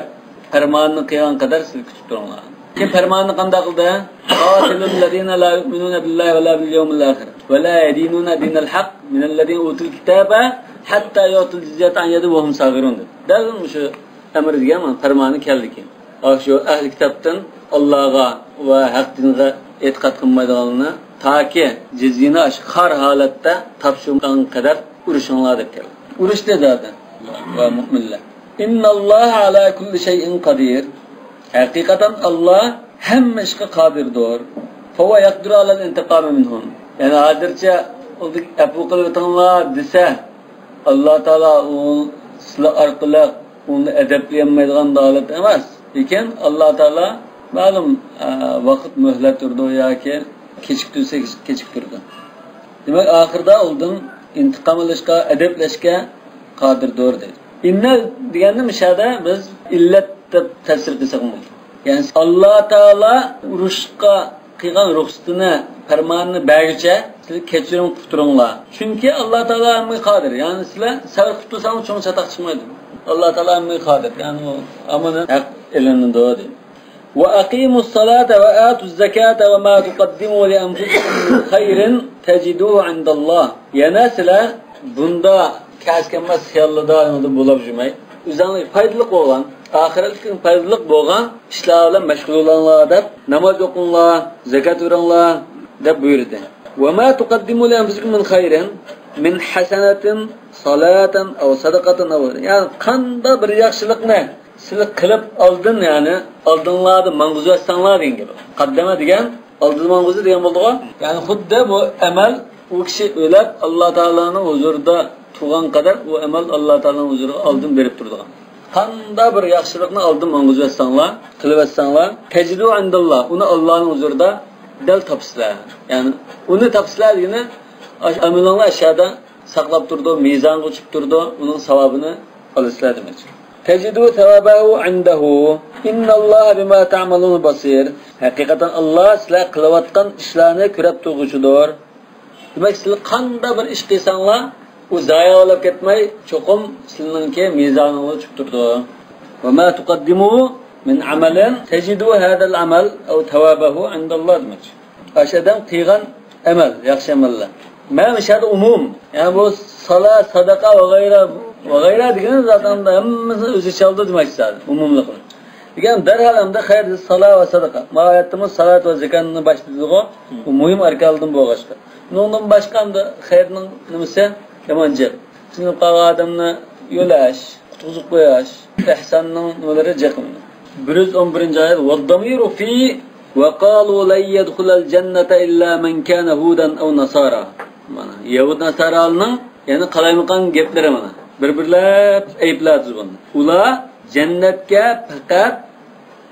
farmonini qilgan qadar siz kutib turinglar. Kim farmonini qanday qildi? Qatilul ladina la yu'minuna billahi va la bil yawmil akhir va la yadinuna dinal haqq min alladina utul kitaba hatta yutul jizyatan yadi wa hum sagirun. Dal shu amr degan farmoni keldi. Shu ahli kitobdan Allohga va haq dinga e'tiqod qilmaydiganlarni taki jizyani xar holatda topshirgan qadar urushinglar deb keldi. Urush dedi va mu'minlar. Innalloha ala kulli shay'in qodir. Haqiqatan Alloh hamma ishga qodirdir. Fa va yaqdiru ala al-intiqam minhum. Yani hozircha o'zik afu qilibtinglar desa, Alloh taolo sizlar orqali uni adablayolmaydigan holat emas. Lekin Alloh taolo ma'lum vaqt muhlat turdi yoki kechiktirsa kechiktirdi. Demak, oxirida undan intiqom olishga, adablashga qodirdir dedi. Inna deganni mishada biz illat deb ta'sir qilsak bo'ladi. Ya'ni Alloh taolo urushga qilgan ruxsatini, farmonini bergicha siz kechirim qilib turinglar. Chunki Alloh taolo hamma qodir. Ya'ni sizlar sabr qilib tursangiz cho'ng chataq chiqmaydi. Alloh taolo hamma qodir. Ya'ni u amana haq elinadi dedi. وأقيموا الصلاة وآتوا الزكاة وما تقدموا لأنفسكم من خير تجدوه عند الله. Yanasılar bunda kaskanmas xiyollarda bo'lib jumay. O'zingizga foydali bo'lgan, oxiratga foydali bo'lgan ishlar bilan mashg'ul bo'linglar deb namoz o'qinglar, zakat beringlar deb buyurdi. Wa ma tuqaddimu li anfusikum min khayrin min hasanatin salatan aw sadaqatan aw. Yani qanday bir yaxshilikni siz qilib oldin, ya'ni oldinlarni mang'uzu etsanlar degan gap. Qaddama degan oldin mang'uzu degan bo'ldi-ku. Ya'ni xuddi bu amal u kishi o'lib Alloh taolaning huzurida turgan qadar u amal Alloh taolaning huzurida oldin berib turdi. Qanday bir yaxshilikni oldin mang'uzu etsanlar, qilib etsanlar, tajidu indalloh, uni Allohning huzurida dal topsizlar. Ya'ni uni topsizlar degani amalinglar ashada saqlab turdi, mezonga o'chib turdi, uning savobini Alislar demek. Tecidu tevabahu indahu. İnnallah bima ta'malun basir. Hakikaten Allah sizlar qilayotgan ishlarni ko'rib turguchidir. Demak, sizlar qanday bir ish qilsanglar, u zoya bo'lib ketmay, cho'qim sizlarningki mizoningizni tushib turdi. Va ma tuqaddimu min amalin tajidu hada al-amal aw tawabahu indallah demek. Aşadan qilgan amal, yaxshi amallar. Men shart umum, ya'ni bu salat, sadaqa va g'ayra degan zaten hammasi o'zi chaldi demak istedim. Umumli qilib. Degan darhol hamda xayr salat va sadaqa. Ma'ayatimiz salat va zakatni boshladik-ku, bu muhim arkanlardan bo'lg'ashdi. Bundan boshqa hamda xayrning nimasi? Yamanjib. Sinib qolgan odamni yo'lash, qutqizib qo'yash, ihsonning nimalari jiqim. 111-oyat vaddamiru fi wa qalu la yadkhulul jannata illa man kana hudan aw nasara. Mana Yahud nasaralarning yani qalaymiqan gaplari mana. Bir-birlab aybladi buni. Ular jannatga faqat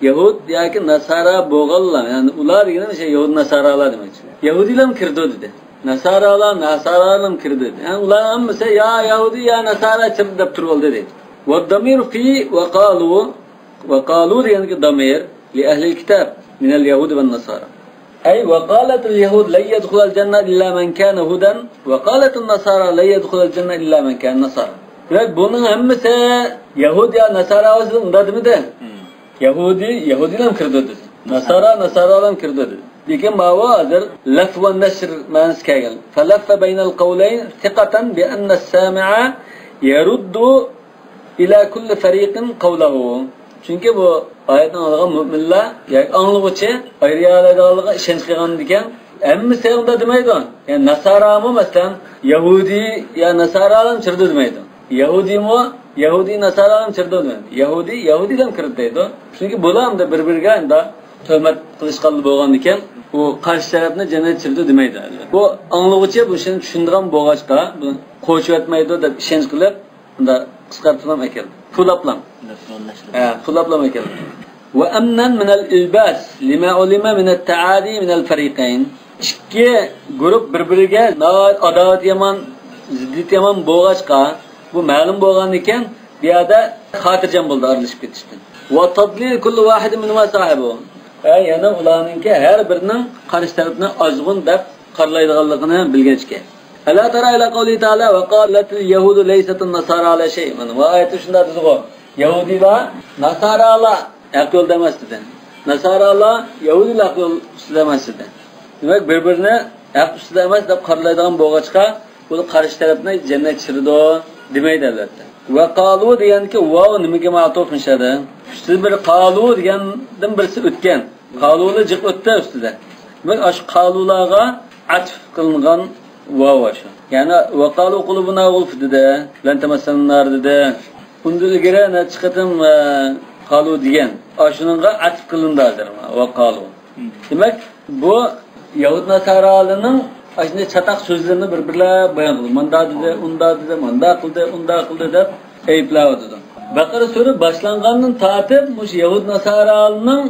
Yahud yoki nasara bo'lganlar, yani ular degan şey Yahud nasaralar demak. Yahudilar kirdi dedi. Nasaralar kirdi. Yani ular hammasi ya Yahudi ya nasara kirdi deb turib dedi. Vaddamir fi wa qalu yani damir li ahli al-kitab min al-yahud va an-nasara. أي وقالت اليهود لا يدخل الجنة إلا من كان هودا وقالت النصارى لا يدخل الجنة إلا من كان نصارى. Demek bunun hemmisi Yahudi ya Nasara olsun mı de? Yahudi'yle kirdi dedi. Nasara'la kirdi dedi. Lekin mavadır laf ve nesr manası kâgel. Felaffe beynel kavleyn thiqatan bi enne as-sami'a yeruddu ila kulli fariqin kavlahu. Çünkü bu ayetten algan müminler yani anlıqçı ayrıyalarlığa işenç qilgan ekan. Hemmisi onda demaydi. Yani Nasara mı mesela Yahudi ya Nasara'dan kirdi demaydi. Yahudi Nasara'dan kirdi demaydi. Yahudi'den kirdi deydi. Çünkü bular da bir-biriga anda töhmet qilishgan bo'lgan ekan, bu qarshi tarafni jannat kirdi demaydi. Bu anlıqçı bu ishni tushundigan bo'lg'achqa, bu qo'shib etmaydi deb ishonch qilib, unda qisqartirib ekan. Fulaplam ekan. Ve amnan min al-ilbas lima ulima min at-ta'adi min al-fariqayn. İki grup birbiriga adolat yaman, ziddiyat yaman bo'lg'achqa, bu ma'lum bo'lgan ekan, bu yerda xotirjam bo'ldi aralashib ketishdi. Va tadlil kulli wahid min ma sahibi. Yana ularningki har birining qarshi tarafni ozg'un deb qarlaydiganligini bilgachga. Ala tara ila qawli ta'ala wa qalat al-yahudu laysat an-nasara ala shay. Mana bu oyatda shunda dedi-ku. Yahudilar Nasaralar aql demas dedi. Nasaralar Yahudilar aql demas dedi. Demak bir-birini aql ustida emas deb qaraydigan bo'lg'achqa, bu qarshi tarafni jannat chirdi demaydi albatta. Va qalu deganki vav nimaga ma'tuf nishadi? Ustida bir qalu degandan birisi o'tgan. Qaluni jiq o'tdi ustida. Demak ash qalularga atf qilingan vav shu. Yani va qalu qulubuna gulf dedi. Lan tamassannar dedi. Bundan ilgari chiqatim qalu degan. Ashunga atf qilindi hozir va qalu. Demak bu Yahud Nasaralarning ashunday chataq so'zlarini bir-birlab bayon qildi. Manda dedi, unda dedi, manda qildi deb aybladi. Baqara sura boshlangandan tortib mush Yahud Nasaralarning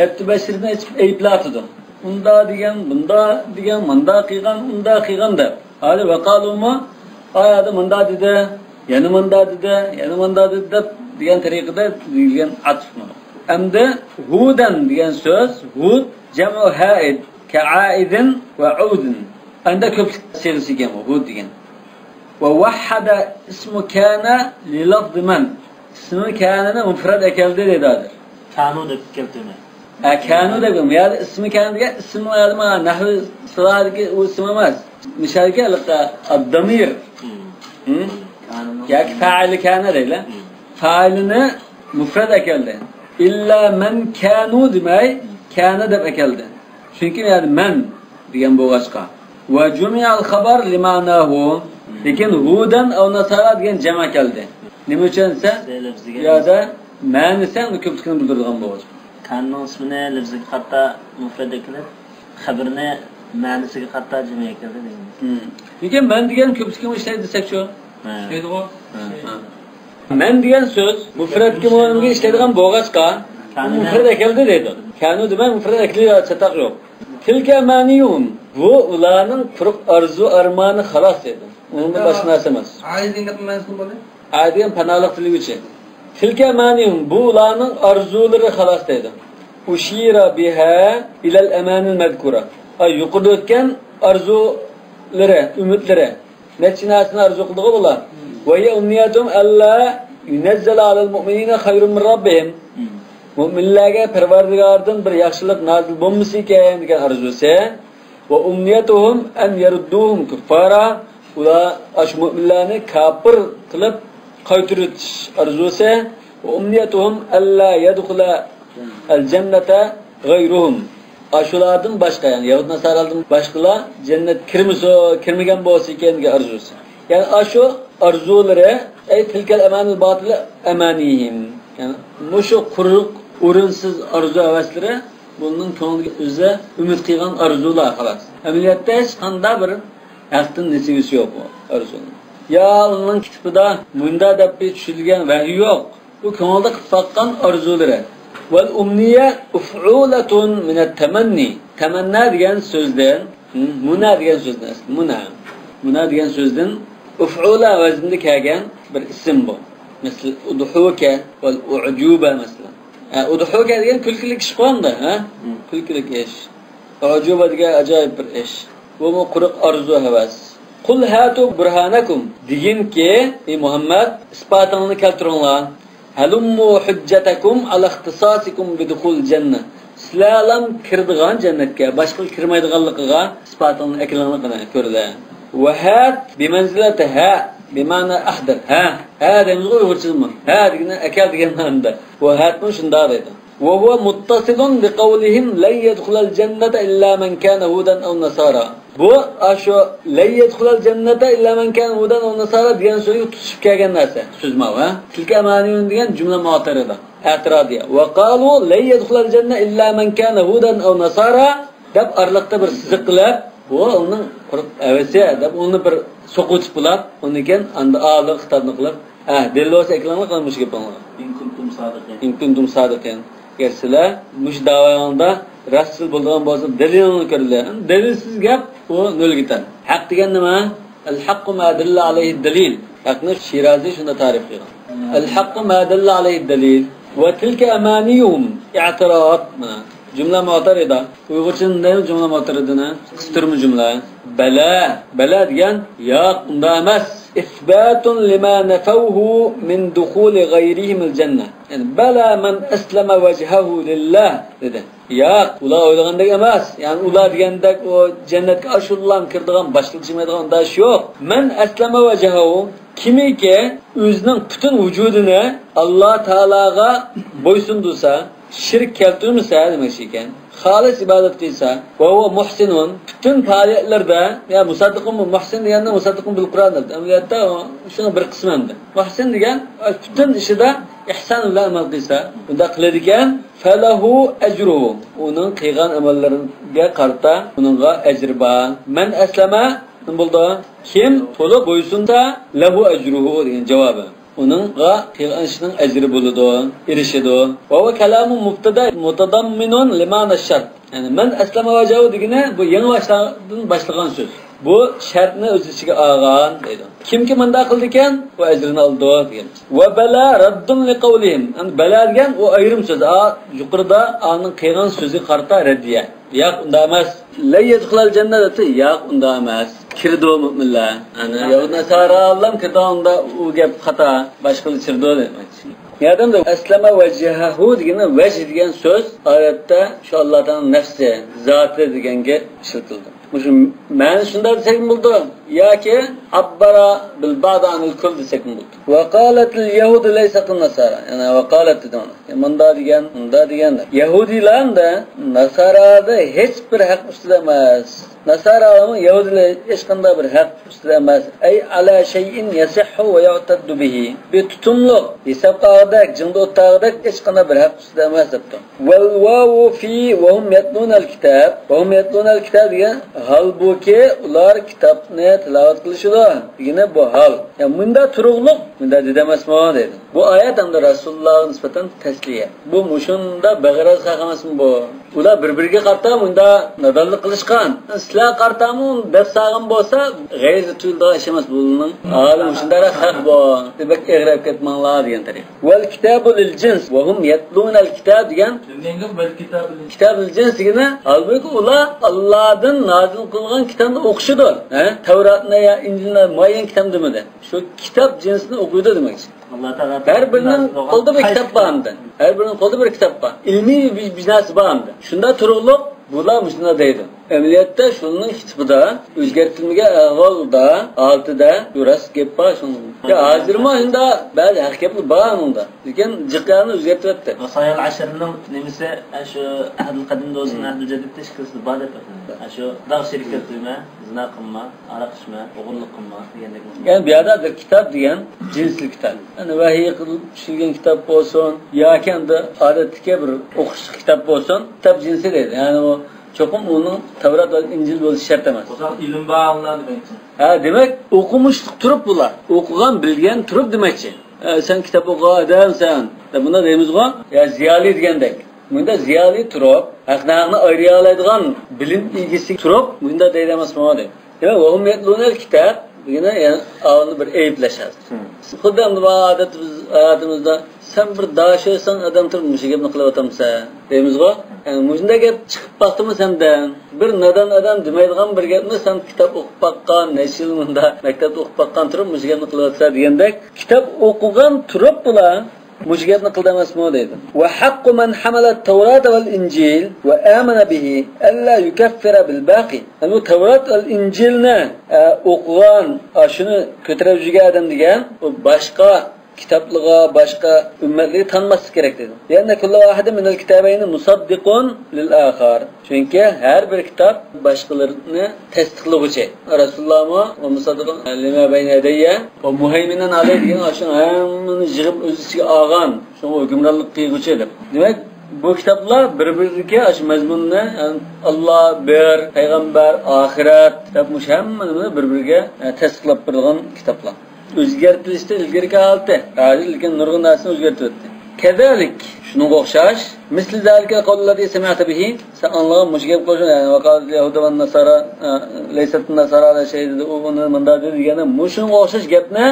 Abtubashirni aybladi. Unda degan, bunda degan, manda qilgan, unda qilgan deb. Hali va qaluma oyada manda dedi, yana manda dedi deb degan tariqada deyilgan atfmi. Hamda hudan degan so'z, hud jamu haid ka'aidin va udin. Anda ko'plik serisi ekan bu hud degan. Va wahhada ismu kana li lafz man. İsmi kanani mufrad ekaldi dedilar. Kanu deb keltirma. Kanu dedim. Yani ismi kan degan ismi alma nahvi siladagi u ism emas. Mishalga ad-damir. Yani faili kana deyla. Failini mufrad ekaldi. İlla men kanu demay kana deb ekaldi. Çünkü yani men degan bo'lg'achqa. Va jumi'al xabar limanahu. Lekin hudan aw nasara degan jama keldi. Nima uchun esa? Ya da ma'nisi ko'plikni bildirgan bo'lg'achqa. Kanun ismini lafziga qatta mufrad eklab, xabarni ma'nisiga qatta jama ekaldi deymiz. Lekin men degan ko'plikni ishlaydi desak-chu. Deydi-ku. Men degan so'z mufradga mo'minga ishlaydigan bo'lg'achqa, mufrad ekaldi deydi. Kanu demak mufrad ekliga chataq yo'q. Tilka maniyun. Bu ularning quruq arzu armoni xolos edi. Undan boshqa narsa emas. Ayiz degan ma'nosi bo'ladi. Adiyen panalık tilgüçü. Tilke maniyum, bu ulanın arzuları halas deydi. Uşira biha ilal emanil medkura. Yukarıda ötken arzuları, ümitlere. Netçinasını arzu kıldığı ola. Ve ye umniyatum alla yunezzela alel mu'minine hayrun min rabbihim. Müminlerge perverdigardan bir yaxşılık nazil bulması eken degan arzusu. Ve umniyatuhum en yerudduhum kuffara. Ula aş müminlerini kafir kılıp qaytırış arzusu. Ve umniyatuhum alla yedkhula el cennete gayruhum. Aşulardan başka yani Yahud Nasaralardan başkalar cennet kirmegen bolsa eken degan arzusu. Yani aşu arzuları tilkel emanil batil emanihim. Yani muşu quruq o'rinsiz arzu havasları bunun ko'ngliga o'zi umid qilgan arzular xolos. Amaliyotda hech qanday bir haqdan nasibasi yo'q bu arzuning. Ya uning kitobida bunda deb tushilgan vahiy yo'q. Bu ko'ngilda qilib boqqan arzulari. Val umniya uf'ulatun min at-tamanni. Tamanna degan so'zdan, muna degan so'zdan, muna degan so'zdan uf'ula vaznida kelgan bir ism bu. Mesela udhuka val u'juba mesela. Udhuka degan kulkilik ish qo'ydi, ha? Kulkilik ish. U'juba degan ajoyib bir ish. Bu quruq arzu havas. Qul hatu burhanakum. Deginki, ey Muhammad, isbotingni keltiringlar. Halummu hujjatakum ala ikhtisasikum bidukhul jannah. Sizlarlam kirdigan jannatga, boshqa kirmaydiganligiga isbotingni aklanligini ko'rdilar. Wa hat bimanzilatiha bima'na ahdar. Ha deymiz Uyg'urchami? Ha degani akal degan ma'noda. Wa hatni shunda deydi. Wa huwa muttasilun biqawlihim la yadkhulul jannata illa man kana hudan aw nasara. Bu asho la yadkhulul jannata illa man kana hudan aw nasara degan so'zga tutishib kelgan narsa. So'zma va tilka ma'niyun degan jumla mu'tarida. Atradiya. Wa qalu la yadkhulul janna illa man kana hudan aw nasara deb arliqda bir siziq qilib, bu uning quruq avasi deb uni bir so'qutib qilib, uniken anda a'liq xitobni qilib, dellos ekranga qilmish gaplar. In kuntum sadiqin. Sizlar mush davomida rasul bo'lgan bo'lsa dalilni ko'rdilar. Dalilsiz gap u nol gitar. Haq degan nima? Al-haqqu ma dalla alayhi dalil. Haqni Shirazi shunda ta'rif qilgan. Al-haqqu ma dalla alayhi dalil va tilka amaniyum i'tirab. Cümle mu'tarida. Uyg'urchada cümle mu'taridani qistirma jumla. Bala degan yo'q, unda emas. İsbatun lima nafawhu min dukhuli ghayrihim al-jannah. Yani bala man aslama wajhahu lillah dedi. Yo'q, ular o'ylagandek emas. Yani ular degandek o jannatga ashullan kirdigan boshqachamaydigan unda yo'q. Man aslama wajhahu kimiki o'zining butun vujudini Alloh taolaga bo'ysundursa, shirk keltirmasa demek ekan. Xolis ibodat qilsa, va huwa muhsinun, butun faoliyatlarda, ya musaddiqun muhsin deganda musaddiqun bil Qur'on deb. Amaliyotda shuni bir qismi endi. Muhsin degan butun ishida ihson bilan amal qilsa, unda qiladigan falahu ajruhu. Uning qilgan amallariga qarta uningga ajr bor. Man aslama bo'ldi. Kim to'liq bo'ysunsa lahu ajruhu degan javobi. Onunla qilgan ishining ajri bo'ladi, erishadi. Va huwa kalamun mubtada mutadamminun limana shart. Yani men aslama vajahu degani bu yangi boshlagan so'z. Bu shartni o'z ichiga olgan deydi. Kimki menda qildi ekan, u ajrini oldi degan. Va bala raddun liqawlihim. Yani bala degan u ayrim so'z. Yuqorida aning qilgan so'zi qarta raddiya. Yo'q, unda emas. La yadkhulul jannata yo'q, unda emas. Kirdi müminler. Yani Yahud Nasara Allah'ım kirdi onda o gap xata. Başka çirdi demek. Yadam da aslama vecihahu degani vecih degan so'z oyatda shu Allohning nafsi, zoti deganga ishlatildi. Shu ma'ni shunday desek bo'ldi yoki abbara bil ba'd anil kull desek bo'ldi. Va qalat al yahud laysa qan nasara. Yani va qalat dedana. Manda degan Yahudilarda Nasarada hech bir haq ustida emas. Nasaralarning Yahudilar hech qanday bir haq ustida emas. Ay ala shay'in yasihhu va yu'taddu bihi. Bir tutumliq hisobqadak, jinda o'taqdak hech qanday bir haq ustida emas debdi. Wal wawu fi wa hum yatluna al-kitab. Wa hum yatluna al-kitab degan Halbuki ular kitobni tilovat qilishdilar. Yine bu hal. Ya bunda turuqliq, bunda dedemasmi dedi. Bu oyat hamda Rasulullohga nisbatan tasliya. Bu mushunda bag'raz qilmasmi bu? Ular bir-biriga qarta bunda nadonlik qilishgan. Sizlar qartamu deb sağın bo'lsa, g'ayri tuyuldigan ish emas buning. Hali shunda haq bor. Demak, egrab ketmanglar degan tariq. Wal kitabu lil jins wa hum yatluna al kitab degan. Kitabul jins degani halbuki ular Allohdan nozil qilgan kitobni o'qishidir. Tavratni ya Injilni muayyan kitob demadi. Shu kitob jinsini o'qiydi demakchi. Allah Taala her birinin qo'lida bir kitap bordi. Her birinin qo'lida bir kitap bor. Ilmiy biznasi bordi. Shunda turuqliq bular shunda deydi. Amaliyotda shuning kitobida o'zgartirilmagan ahvolda altida yuras gap bor shunda. Ya hozirma shunda ba'zi haqiqatlar bor unda. Lekin jiqlarni o'zgartiryapti. Vasayil ashrning nimasi shu ahdul qadimda o'zini ahdul jadidda ishqilsa bor deb. Shu dog' shirkat qilma, zina qilma, aroq ichma, o'g'irlik qilma degandek. Yani bir yerda kitap degan jinsli kitap. Yani vahiy qilib tushilgan kitap bo'lsin yoki endi odatdagi bir o'qish kitap bo'lsin, kitap jinsi deydi. Yani o cho'qim uni Tavrat va Injil bo'lishi shart emas. O'sha ilm bog'lar demakchi. Ha, demak, o'qimishlik turib bular. O'qigan, bilgan turib demakchi. Sen kitap o'qigan odamsan. Bunda deymiz-ku, ya ziyoli degandek. Bunda ziyoli turib, haqni ayriya oladigan bilim egisi turib, bunda deyilmasmi deb. Demak, o'qimayotgan kitap bugina yani avni bir ayblashadi. Xuddi ham odatimizda sen bir daşıysan adam turib mush gapni qilyapsan deymiz-ku. Yani munda gap chiqib baqdimi sendan? Bir nadan adam demaydigan bir gapni sen kitap o'qib baqqan, nechil munda maktabda o'qib baqqan turib mush gapni qilyapsan degandek, kitap o'qigan turib bular mush gapni qildamasmi deydi. Va haqqu man hamala at-Tawrat wal Injil wa amana bihi alla yukaffira bil baqi. Bu Tavrat wal Injilni o'qigan, shuni ko'tarib yurgan odam degan, u boshqa kitaplığa başka ümmetliği tanması gerek dedi. Yani kullu vahide minel kitabayni musaddiqun lil ahar. Çünkü her bir kitap başkalarını tasdiqlovchi. Rasululloh'ma ve musaddiqun lima bayna yadayya ve muhayminen alayhi degan aşın hammani yig'ib o'z ichiga olgan, shunga hukmronlik qiluvchi deb. Demak, bu kitaplar bir-biriga aş mazmunni Allah, bir, payg'ambar, oxirat deb hammani bir-biriga tasdiqlab bergan kitaplar. O'zgartirishda ilgirki holda, hozir lekin nurg'un narsani o'zgartirdi. Kedalik shunga o'xshash, misli zalika qawllar sami'ta bihi, sen anlagan mush gap qo'shing, ya'ni vaqal yahuda va nasara laysat nasara la shay dedi, u buni munda degani mushunga o'xshash gapni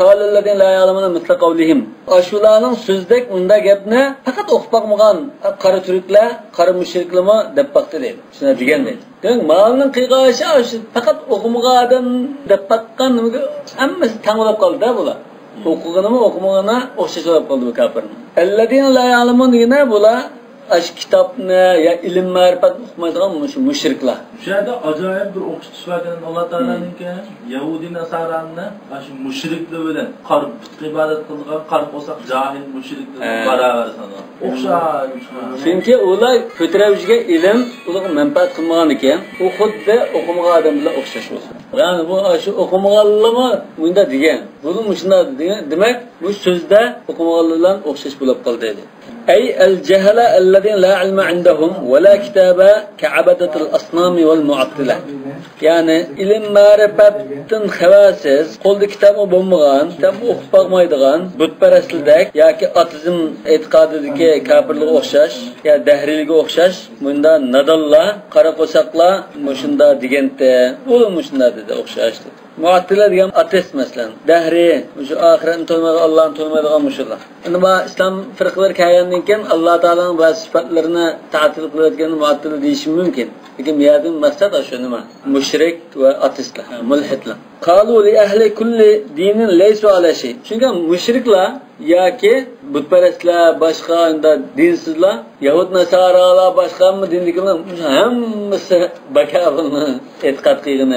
qawllardan la ya'lamuna misli qawlihim. Ashularning so'zdek unda gapni faqat o'qib baqmagan qari turklar, qari mushriklarmi deb baqdi deydi. Shuna degan deydi. Demak, ma'lumning qiyg'ashi shu faqat o'qimagan odam deb baqgan nimaga hammasi tanglab qoldi-da bular. O'qiganimi, o'qimaganini o'xshash bo'lib qoldi bu kafirning. Alladina la ya'lamun degani bular ash kitobni ya ilm ma'rifat o'qimaydigan mushriklar. Shu yerda ajoyib bir o'qitish var ekan Alloh taolaninki, Yahudi nasaranni ash mushriklar bilan qarib ibodat qilgan, qarib bo'lsak jahil mushriklar baravar sana. O'xshash. Chunki ular ko'taravchiga ilm ularga manfaat qilmagan ekan, u xuddi o'qimagan odam bilan o'xshash bo'ldi. Ya'ni bu shu o'qimaganlarmi bunda degan. Buni shunday degan, demak bu so'zda o'qimaganlar bilan o'xshash bo'lib qoldi dedi. أي الجهلة الذين لا علم عندهم ولا كتابة كعبدة الأصنام والمعطلة. Yani ilim ma'rifatdan xavasiz, qo'lda kitob bo'lmagan, kitob o'qib bo'lmaydigan, butparastlik yoki atizm e'tiqodidagi kafirlarga o'xshash, ya dahriylarga o'xshash, bunda nadallar, qara qo'saqlar shunda deganda, u shunda dedi o'xshash. Muattila degan ateist masalan, dahri, o'sha oxiratni to'ymaydigan, Allohni to'ymaydigan mushullar. Endi bu islom firqalari kelgandan keyin Alloh taolaning ba'zi sifatlarini ta'til qilayotgan muattila deyish mumkin. Lekin bu yerdan maqsad shu nima? Mushrik va ateistlar, mulhidlar. Qalu li ahli kulli dinin laysu ala shay. Chunki mushriklar yoki butparastlar, boshqa dinsizlar, Yahud nasoralar, boshqa dinliklar hammasi bakavulni e'tiqod qilgan.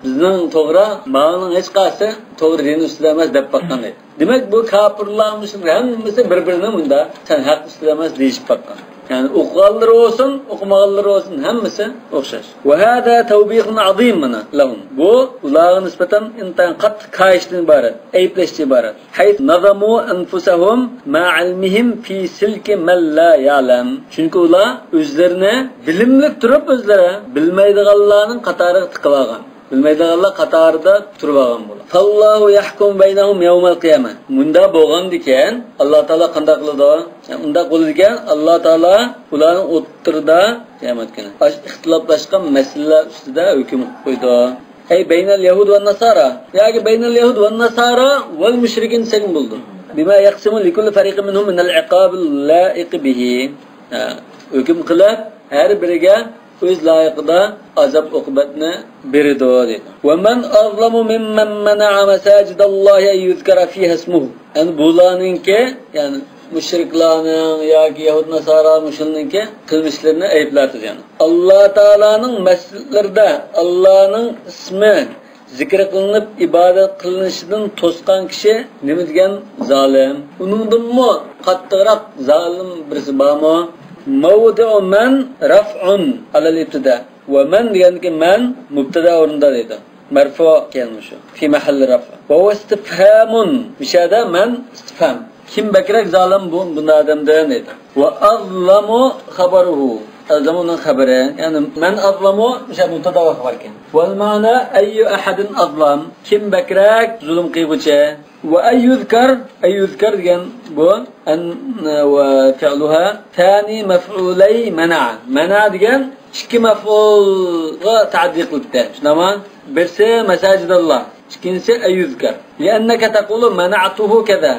Bizning to'g'ri, ma'lum hech qaysi to'g'ri din ustida emas deb baqqan edi. Demak bu kafirlar, mushrik hammasi bir-birini bunda sen haq ustida emas deyishib baqqan. Yani o'qiganlari olsun, o'qimaganlari olsun hammasi o'xshash. Va hada tawbihun azim mana lahum. Bu ularga nisbatan intayin qattiq kayishdan iborat, ayblashdan iborat. Hayt nazamu anfusahum ma ilmihim fi silki man la ya'lam. Chunki ular o'zlarini bilimli turib o'zlari bilmaydiganlarning qatoriga tiqib olgan. Bilmaydiganlar qatorida turib olgan bo'ladi. Allohu yahkum baynahum yawmal qiyamah. Bunda bo'lgandikan Alloh taolo qanday qiladi? Unda bo'ladigan Alloh taolo ularning o'tirida qiyomat kuni ixtiloflashgan masalalar ustida hukm qo'ydi. Ey baynal yahud va nasara. Yoki baynal yahud va nasara wal mushrikin sen bo'ldi. Bima yaqsimu likulli fariqin minhum min al-iqab al-la'iq bihi. Hukm qilib har biriga o'z layiqida azab uqubatni berdi dedi. Va man azlamu mimman mana'a masajidallohi an yuzkara fiha ismuhu. Yani bularninki, yani müşriklarning yoki yahud nasara mushulninki qilmishlarini aybladi yani. Alloh taolaning masjidlarida Allohning ismi zikr qilinib ibodat qilinishidan to'sgan kishi nima degan zolim. Uningdanmi qattiqroq zolim birisi bormi? Mawdu'u man raf'un alal ibtida. Wa man deganki man mubtada o'rinda dedi. Marfu kelmiş o. Fi mahalli raf'. Wa huwa istifhamun. Mishada man istifham. Kim bakrak zalim bu adamdan dedi. Wa azlamu khabaruhu. Azlamu'nun haberi. Yani man azlamu mishada mubtada va xabar ekan. Wal ma'na ayyu ahadin azlam. Kim bakrak zulm qilguchi. Ve ayyuzkar degan bu an ve fi'luha thani maf'ulay mana degan ikki maf'ulga ta'diq qilibdi. Shunami? Birisi masajidalloh, ikkinchisi ayyuzkar. Li'annaka taqulu mana'tuhu kaza.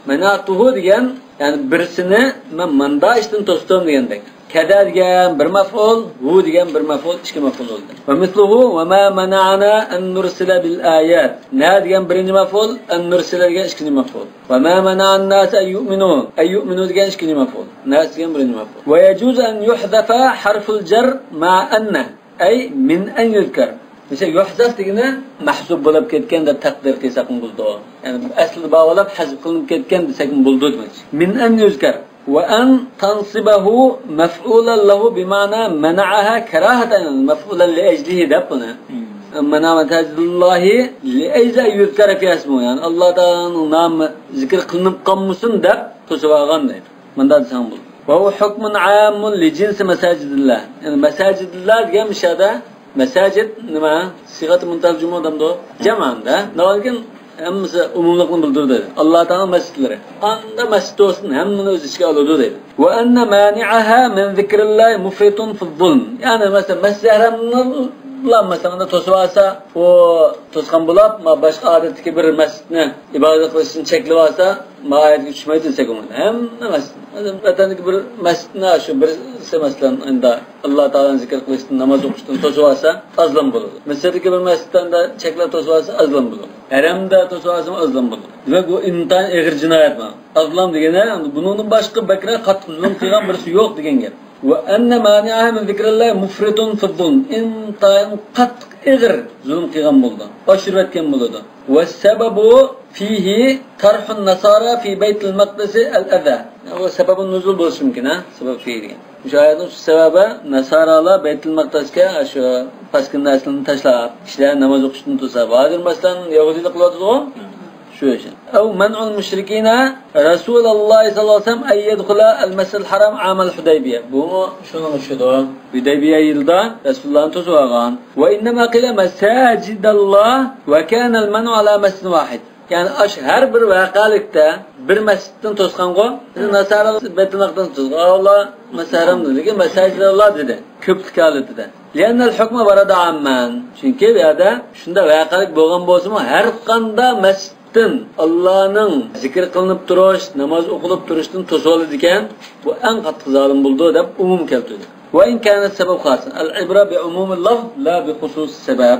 Mana'tuhu degan yani birisini men manda ishdan to'sdim degandek. Kada degan bir maf'ul, hu degan bir maf'ul, ikki maf'ul bo'ldi. Va misluhu va ma mana'ana an nursila bil ayat. Na degan birinchi maf'ul, an nursila degan ikkinchi maf'ul. Va ma mana'an nas ay yu'minu degan ikkinchi maf'ul. Nas degan birinchi maf'ul. Va yajuz an yuhdafa harful jar ma anna ay min an yuzkar. Mesela yuhdaf degani mahzub bo'lib ketgan deb taqdir qilsak bo'ldi. Yani aslida bağlab hazb qilinib ketgan desak bo'ldi demak. Min an yuzkar. وأن تنصبه مفعولا له بمعنى منعها كراهة مفعولا لأجله دبنا منع مساجد الله لأجل يذكر في اسمه يعني الله تعالى نام ذكر قلنب قمسن دب تسواغان دير من داد سامبل وهو حكم عام لجنس مساجد الله يعني مساجد الله جاء مشاهدة مساجد نما صيغة منتهى الجمهور دمدو جمعا ده لكن hammasi umumlikni bildirdi. Alloh taolo masjidlari. Qanda masjid olsun, hammani o'z ichiga oladi dedi. Va anna mani'aha min zikrillah mufritun fi zulm. Yani mesela masjid haramni masalan to'sib olsa, o to'sgan bo'lib, boshqa odatdagi bir masjidni ibodat qilishni cheklab olsa, ma'yatga tushmaydi desak uni. Hamma masjid. Vatandagi bir masjidni shu bir masalan unda Alloh taolani zikr qilishdan, namoz o'qishdan to'sib olsa, azlam bo'ladi. Misrdagi bir masjidda cheklab to'sib olsa, azlam bo'ladi. Haramda to'sib olsa, azlam bo'ladi. Demak, bu intayin og'ir jinoyat bu. Azlam degani, buningdan boshqa bakra qattiq zulm qilgan birisi yo'q degan gap. Ve enne mani'aha min zikrillah mufritun fi zulm. Intayin qattiq og'ir zulm qilgan bo'ldi. Oshirib etgan bo'ladi. Ve sebebu fihi tarhun nasara fi baytil maqdis al-adha. Bu sebebun nuzul bo'lishi mumkin, ha? Sebeb fihi degan. Müşahidin şu sebebi nasaralar Beytul Maqdisga şu paskin naslini tashlab, kishilar namoz o'qishdan to'sab, hozir masalan yahudiylik qiladi-ku. Shu ish. Aw man'ul mushrikina Rasululloh sallallohu alayhi vasallam ayyadkhula al-Masjidil Haram amal Hudaybiya. Bu shuning uchundir. Hudaybiya yilda Rasululloh to'sib olgan. Va innama qila masajidalloh va kana al-man'u ala masjid wahid. Yani her bir vakalikte bir mescidden toskango Nasara Beytul Maqdis'ten toskango Allah mesaram dedi ki mesajid Allah dedi. Köplik halı dedi. Liannel hukma varada amman. Çünkü bir yerde şunda vakalik boğan bozma her kanda mescidden Allah'ın zikir kılınıp duruş, namaz okulup duruştan tosolu diken bu en katı zalim bulduğu da umum keltedi. Ve in kana sebep khas. El-ibra bi umumil lafz la bi khusus sebep.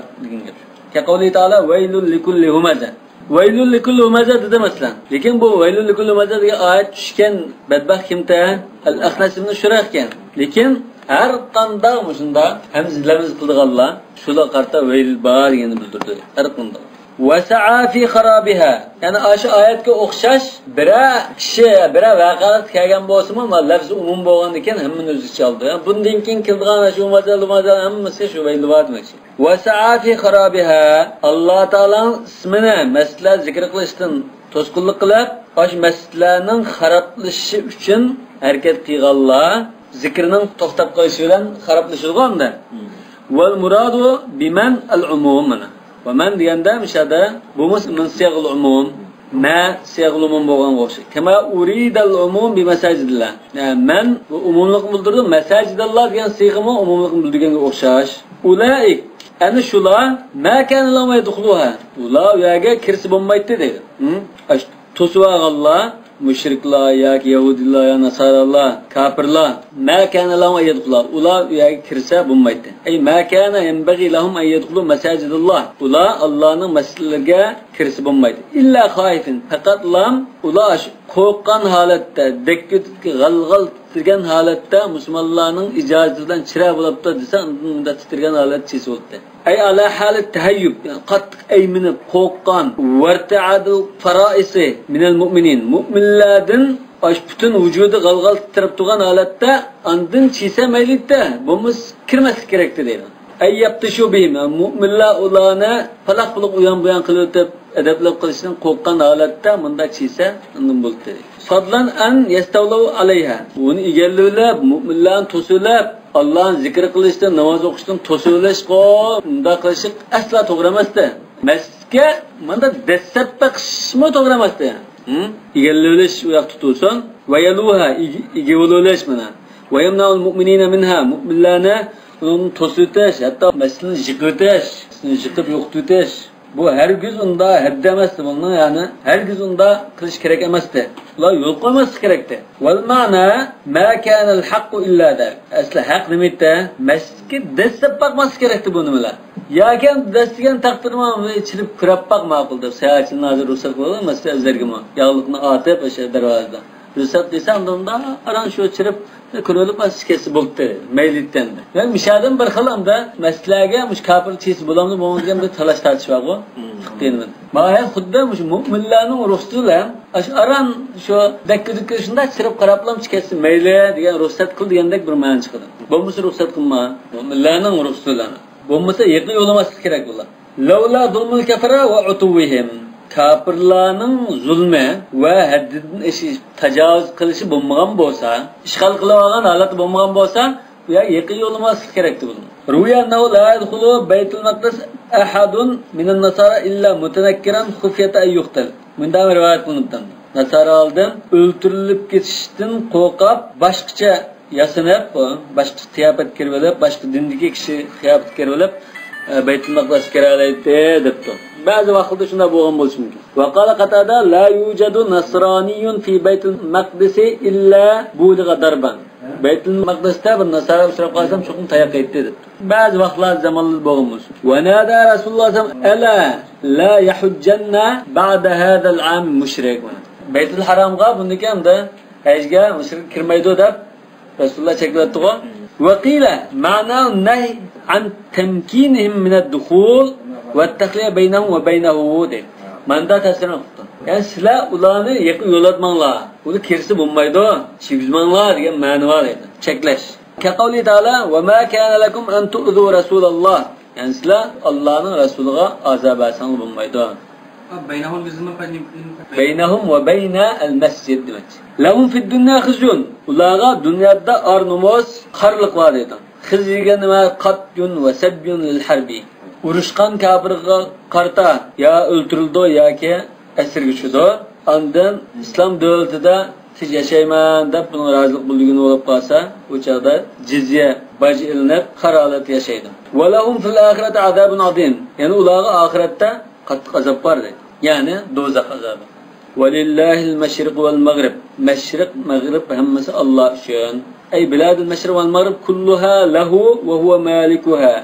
Ki kavli Teala veylul likulli humaza. Veylul likulli humaza dedi mesela. Lekin bu veylul likulli humaza diye ayet düşken bedbaht kimte? El-Akhnas ibn Şurayhken. Lekin her kanda muşunda hem zilemiz kıldık Allah. Şula karta veylul bağır yeni bildirdi. Her kanda. وَسَعَى فِي خَرَابِهَا. Yani aşı ayetke o'xshash bira kishi, bira vaqaat kelgan bo'lsa-mu, lafz umum bo'lgan ekan, hamma o'zi chaldi. Bundan keyin kildigan shu mazal hammasi shu baylivatmoqchi. وَسَعَى فِي خَرَابِهَا. Alloh taolaning ismini mas'ala zikr qilishdan to'sqinlik qilib, ash mas'alaning xarablashishi uchun harakat qilganlar zikrning to'xtab qolishi bilan xarablashilganda. Wal muradu biman al-umum. Ve men diyende müşahede bu min siyagul umum, ma siyagul umum bo'lgan o'xshaydi. Kama uridal umum bi masajidillah. Yani men bu umumlik bildirdim, masajidillah degan siyg'imi umumlik bildirganga o'xshash. Ulaik ana shular ma kana lahum yadkhuluha. Ular uyaga kirsa bo'lmaydi dedi. To'svaganlar müşriklar yoki yahudilar ya nasaralar, kafirlar ma kana lahum yadkhuluha. Ular uyaga kirsa bo'lmaydi. Ey ma kana yanbaghi lahum an yadkhulu masajidillah. Ular Allohning masjidlariga kirsa bo'lmaydi. Illa xoifin. Faqat lam ular qo'rqqan holatda, dekkitga g'alg'al titirgan holatda musulmonlarning ijozatidan chira bo'libdi desa, unda titirgan holat chis bo'ldi. Ay ala halat tahayyub, qattiq ayminib qo'rqqan varta'adu faraisi minal mu'minin. Mu'minlardan aş bütün vücudu g'alg'al titirib turgan holatda andin chisa maylida, bo'lmas kirmaslik kerak deydi. Ay yaptı şu bihim, mu'minlar ularni falaq-puluq uyan-buyan qilib o'tib adablab qilishdan qo'rqqan holatda bunda chisa undan bo'ldi. Fadlan an yastavlu alayha. Buni egallab, mu'minlarni to'silab, Allah'ın zikr qilishdan, namoz o'qishdan to'silish bunda qilish asla to'g'ri emasdi. Masjidga bunda dastlabki qishmi to'g'ri emasdi. Egallalish u yoq tutulsin, va yaluha egallalish mana. Va yamna'ul mu'minina minha, mu'minlarni uni to'sitish, hatto masjidni yiqitib yo'qotish. Bu hergiz unda haddi emasdi bundan, yani hergiz unda qilish kerak emasdi. Ular yo'l qo'ymaslik kerakdi. Val ma'na ma kana al-haqqu illa da. Asli haq nimadir? Masjidga dastlab boqmaslik kerakdi bu nimalar. Yoki dastigan taqdirma ichilib kirib boq ma'qul deb sayohatchi nozir ruxsat qildi, masjid azargimi. Yog'liqni otib o'sha darvozada. Ruxsat desam unda aran shu chirib ko'rilib askesi bo'ldi. Maylitdan. Men mishadan bir xilamda masjidlarga mush kafir chis bo'lamdi, bo'lmagan bir talash tartish bor ku. Fiqdinman. Mana xuddi mush mu'minlarning ruxsati bilan aran shu dakka shunda chirib qarablam chiqasi mayli degan ruxsat qil degandek bir ma'no chiqadi. Bo'lmasa ruxsat qilma. Mu'minlarning ruxsati bilan. Bo'lmasa yiqi yo'lamaslik kerak bular. Laula zulmul kafara va utuvihim. Kafirlarning zulmi va haddidan tajovuz qilishi bo'lmagan bo'lsa, ishg'ol qilib olgan holati bo'lmagan bo'lsa, bu yiqi yo'lamaslik kerakdi buni. Ruyannahu la yadkhulu baytul maqdis ahadun minan nasara illa mutanakkiran khufyata ayyuqtal. Bundan rivoyat qilinibdi. Nasaralardan o'ltirilib ketishdan qo'rqib, boshqacha yasanib, boshqa qiyofat kirib olib, boshqa dindagi kishi qiyofat kirib olib, baytul maqdis kiralaydi debdi. Ba'zi vaqtda shunday bo'lgan bo'lishi mumkin. Va qala qatada la yujadu nasraniyun fi baytul maqdis illa buligha darban. Baytul maqdisda bir nasara uchrab qolsam cho'qim tayoq aytdi deb. Ba'zi vaqtlar zamonlar bo'lgan bo'lsa. Va nada Rasululloh ala la yahujjanna ba'da hada al-am mushrik. Baytul haromga bundakamda hajga mushrik kirmaydi deb Rasululloh cheklatdi. Va qila ma'na nahy an tamkinihim min ad-dukhul va at-takhliya baynahum va baynahu de. Manda tasirni qildi. Yani sizlar ularni yaqin yo'latmanglar. Uni kirsi bo'lmaydi, chigizmanglar degan ma'no bor edi. Cheklash. Kaqavli ta'ala va ma kana lakum an tu'zu rasululloh. Yani sizlar Allohning rasuliga azab bersangiz bo'lmaydi. Baynahum va bayna al-masjid demak. Lahum fid dunya khizyun. Ularga dunyoda ar-nomus, qarliq bor edi. Xiz degan nima? Qatyun va sabyun lil harbi. Urushgan kafirga qarta ya o'ltirildi yoki asirga tushdi. Ondan islom davlatida siz yashayman deb buni rozilik bildigini bo'lib qolsa, u chaqda jizya baj ilinib, qarolat yashaydi. Va lahum fil oxirati azabun azim. Ya'ni ularga oxiratda qattiq azob bor deydi. Ya'ni do'zax azobi. Valillahil mashriq val mag'rib. Mashriq, mag'rib hammasi Alloh uchun. Ay biladul mashriq val mag'rib kulluha lahu va huwa malikuha.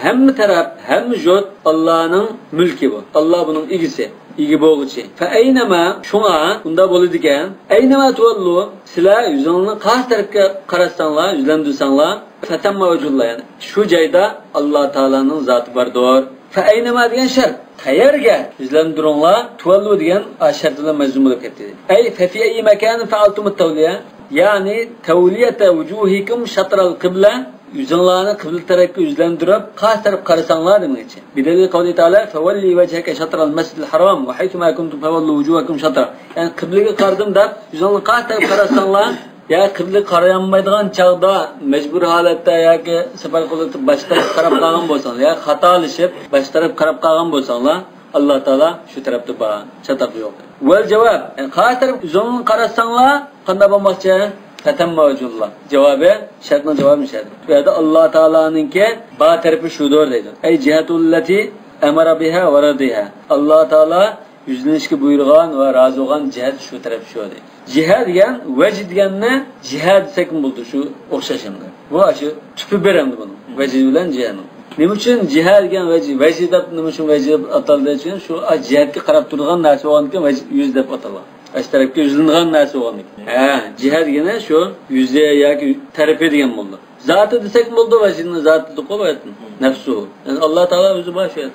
Hamma taraf, hamma jot Allohning mulki bu. Alloh buning egisi, egi bo'g'ichi. Fa aynama shunga unda bo'ladi ekan. Aynama tuvallu sizlar yuzingni qaysi tarafga qarasanglar, yuzlandirsanglar, fatamma vajullah yani. Shu joyda Alloh taolaning zoti bordir. Fa aynama degan shart. Qayerga yuzlandiringlar? Tuvallu degan shart bilan majzum bo'lib ketdi. Ay fa fi ayyi makanin fa'altum at-tawliya? Ya'ni tawliyata wujuhikum shatral qibla. Yüzünlerini kıble tarafı yüzlendirip karşı taraf karasanglar demek için. Bidalil kavli Teala fevalli vechhaka shatral mescidil haram ve haythu ma kuntum fevallu wujuhakum shatra. Yani kıblege qardım da yüzünlerini karşı taraf karasanglar ya kıble qarayanmaydigan çağda mecbur holatda yoki safar qilib bosh taraf qarab qolgan bo'lsanglar ya xatolashib bosh taraf qarab qolgan bo'lsanglar Allah Taala shu tarafda bor, chataq yo'q. Vel javob, yani qarshi taraf yüzünlerini qarasanglar qanday bo'lmoqchi? Fatamma vajullah. Cevabı şartın cevabı şart. Bu da Allah Teala'nınki ba tarafı şudur deydi. Ey cihetullati emara biha ve radiha. Allah Teala yüzlenişki buyurgan ve razı olan cihet şu tarafı şu deydi. Cihet degan, vecih degan ne? Cihet sekin buldu şu okşaşımda. Bu aşı tüpü beremdi bunu. Vecih bilen cihetin. Nima uchun jihad degan vajih deb nima uchun vajih ataldi uchun shu jihatga qarab turgan narsa bo'lgandan vajih yuz deb ataladi. Aş tarafga yuzlangan narsa bo'lgan. Jihad degani shu yuzi yoki tarafi degan bo'ldi. Zoti desak bo'ldi, vajihni zoti deb qo'yadi. Nafsu. Yani Allah Taala o'zi boshlaydi.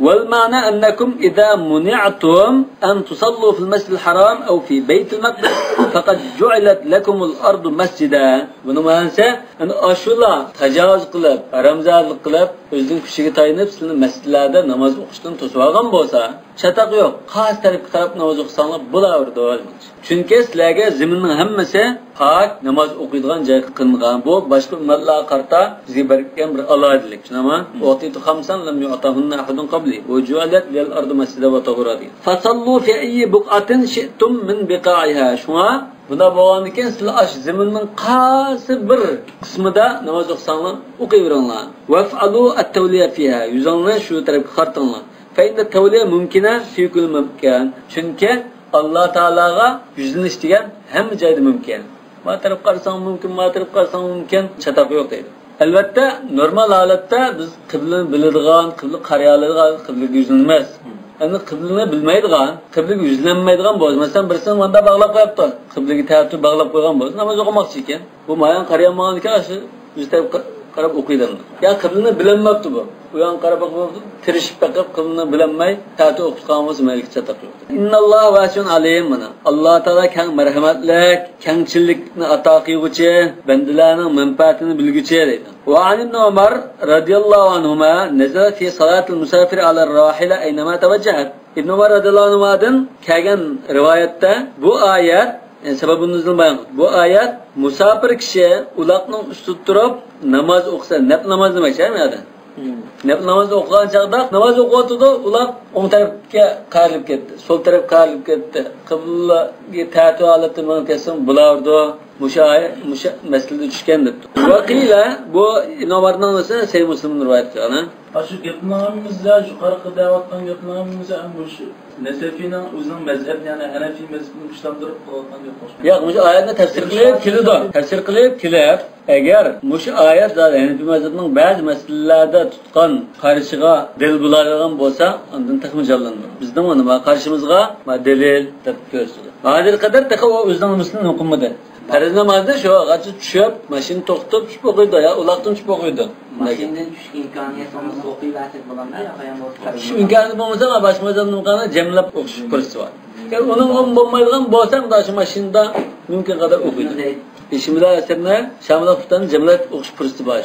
والمعنى أنكم إذا منعتم أن تصلوا في المسجد الحرام أو في بيت المقدس فقد جعلت لكم الأرض مسجدا. Bunu ma'nosi yani ashula tajovuz qilib, ramzonlik qilib, o'zining kuchiga tayinib, sizlarni masjidlarda namoz o'qishdan to'sib olgan bo'lsa, chataq yo'q. Qaysi tarafga qarab namoz o'qisanglar bo'laverdi. Chunki sizlarga zaminning hammasi pok namoz o'qiydigan joy qilingan. Bu boshqa ummatlarga qarta bizga bergan bir alohidalik. Tushunami? Waqtitu khamsan lam yu'tahunna ahadun qabli wa ju'alat lil ardi masjida wa tahura. Fasallu fi ayyi buqatin shi'tum min biqa'iha. Shuna bunda bo'lgandan keyin sizlar ash zaminning qaysi bir qismida namoz o'qisanglar o'qiyveringlar. Waf'alu at-tawliya fiha. Yuzingni shu tarafga qartinglar. Fa inna at-tawliya mumkina fi kulli mumkin. Chunki Allah Teala'ga yüzleniş degan hamma joyda mumkin. Ma taraf qarasang mumkin, ma taraf qarasang mumkin, chataq yo'q deydi. Albatta, normal holatda biz qiblani biladigan, qibla qarayoladigan, qiblaga yuzlanmas. Endi qiblani bilmaydigan, qiblaga yuzlanmaydigan bo'lsa, masalan, birisini manda bog'lab qo'yibdi. Qiblaga tartib bog'lab qo'ygan bo'lsa, namoz o'qimoqchi ekan. Bu mayan qarayolmagan ekan, shu yuz taraf qarab o'qiydi. Ya qiblani bilinmabdi bu. Bu yan qarab o'qib, tirishib baqib qiblani bilinmay, tartib o'qishgan bo'lsa, mayli chataq yo'q. İnnallahu vasiun alim mana. Allah Taala keng merhametlik, kengchilikni ato qiluvchi, bandalarning manfaatini bilguchi deydi. Wa an ibn Umar radhiyallohu anhuma nazala fi salatil musafir ala ar-rahila aynama tawajjahat. Ibn Umar radhiyallohu anhudan kelgan rivoyatda bu oyat sebebini nuzul bayon. Bu oyat musafir kishi uloqning ustida turib namoz o'qisa, nafl namoz demak, shaymi? Nafl namoz o'qigan chaqda namoz o'qiyotdi, ular o'ng tarafga qarilib ketdi, so'l tarafga qarilib ketdi. Qiblaga ta'tu holatda men kesam bulardi. Musha masalada tushgan debdi. Vaqila bu Umarning o'zi Sahih Muslimning rivoyat qilgan. Shu gaplarimizni yuqorqi da'vatdan gaplarimizni ham shu Nasafining o'zining mazhab, ya'ni Hanafiy mazhabini kuchlantirib qo'ygan deb qo'shgan. Yo'q, bu oyatni tafsir qilib keladi. Tafsir qilib kelib, agar mush oyat Hanafiy mazhabining ba'zi masalalarda tutgan qarishiga dalil bo'ladigan bo'lsa, undan taxmijallanadi. Bizning nima qarshimizga dalil deb ko'rsatdi. Hozir qadar taqa o'zining muslim o'qimadi. Farz namozda shu g'achi tushib, mashina to'xtab tushib o'qiydi, ya uloqdan tushib o'qiydi. Mashinadan tushgan imkoniyat bo'lmasa o'qiyversak bo'ladimi? Yo'q, bo'lsa. Shu imkoniyat bo'lmasa, boshqa mazhabning qani jamlab o'qish kursi bor. Uning bo'lmaydigan bo'lsa, shu mashinada mumkin qadar o'qiydi. İşimizde eserine Şam'da tutan jamlab o'qish kursi bor.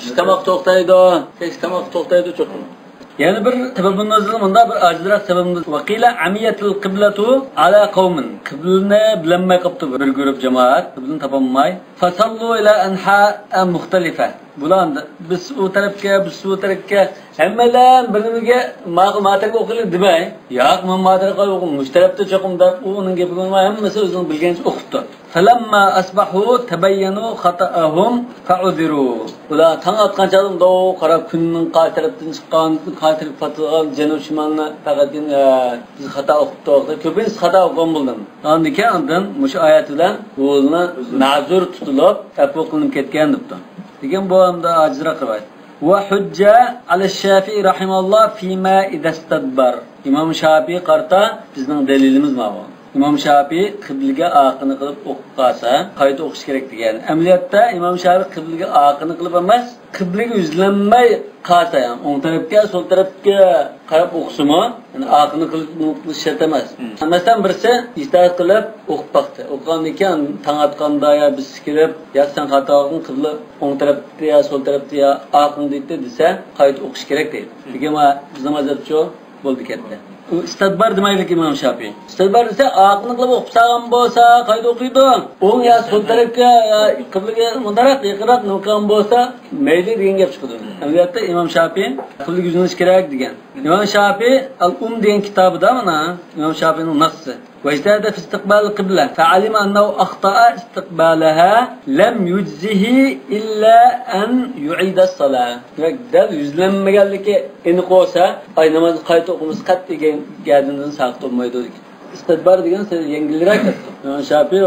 Shu tamoq to'xtaydi, hech tamoq to'xtaydi çok. Yani bir sebebin nazarı bunda bir acizrak sebebimiz. Vakila amiyatul kıblatu ala kavmin. Kıblını bilinmey kaptı bir grup cemaat. Kıblını tapanmay. Fasallu ila enha'a muhtalife. Bulan biz o tarafka, biz o tarafka hemmeler birbirine matarga okuyalım demey. Yak matarga okuyalım. Müşterepte çokum da onun gibi hemmesi özünü bilgenci okuttu. Falamma asbahu tebayyanu khata'ahum fa'udhiru. Ular tang atgan çalım da o kara günün qarşı tarafdan çıkan, qarşı taraf patılgan janub şimalına faqat biz hata okuttu. Köpünüz hata okugan buldum. Andike andan muş ayet bilen o'zini nazur tutulup tapoq qilinib ketgan debdi. Degan bu hamda ajra rivoyat. Wa hujja ala Shafi'i rahimahullah fima idastadbar. İmam Shafi'i qarta bizning dalilimiz ma'lum. İmam Şafii kıblege aqını qilib o'qib qolsa, qayta o'qish kerak degan. Amaliyotda Imom Şafii kıblege aqını qilib emas, kıblege yuzlanmay qolsa ham, o'ng tarafga, so'l tarafga qarab o'qisimi, yani aqını qilish shart emas. Masalan, birisi itoat qilib o'qib baqdi. O'qigandan keyin tong atganda yo biz kirib, yo sen xato qilgan qibla o'ng tarafda yo so'l tarafda yo aqını deydi desa, qayta o'qish kerak deydi. Degan bizning mazhabchi bo'ldi ketdi. İstidbar demaylik İmam Şafii. İstidbar desa aqını qilib o'qib salgan bo'lsa, qayda o'qiydi? O'ng yo so'l tarafga, qiblaga mundaroq, yaqinroq o'qigan bo'lsa, mayli degan gap chiqadi. Albatta İmam Şafii qiblaga yuzlanish kerak degan. İmam Şafii Al-Um degan kitobida mana İmam Şafiining nassi. وَاجْتَهَدَ فِي اسْتِقْبَالِ الْقِبْلَةِ فَعَلِمَ أَنَّهُ أَخْطَأَ اسْتِقْبَالَهَا لَمْ يُجْزِهِ إِلَّا أَنْ يُعِيدَ الصَّلَاةَ. Dal yuzlanmaganligi aniq bo'lsa, ay namoz qayta o'qimiz qat degan gapdan saqit olmaydi degan. İstidbar degan so'z yengilroq. İmam Şafii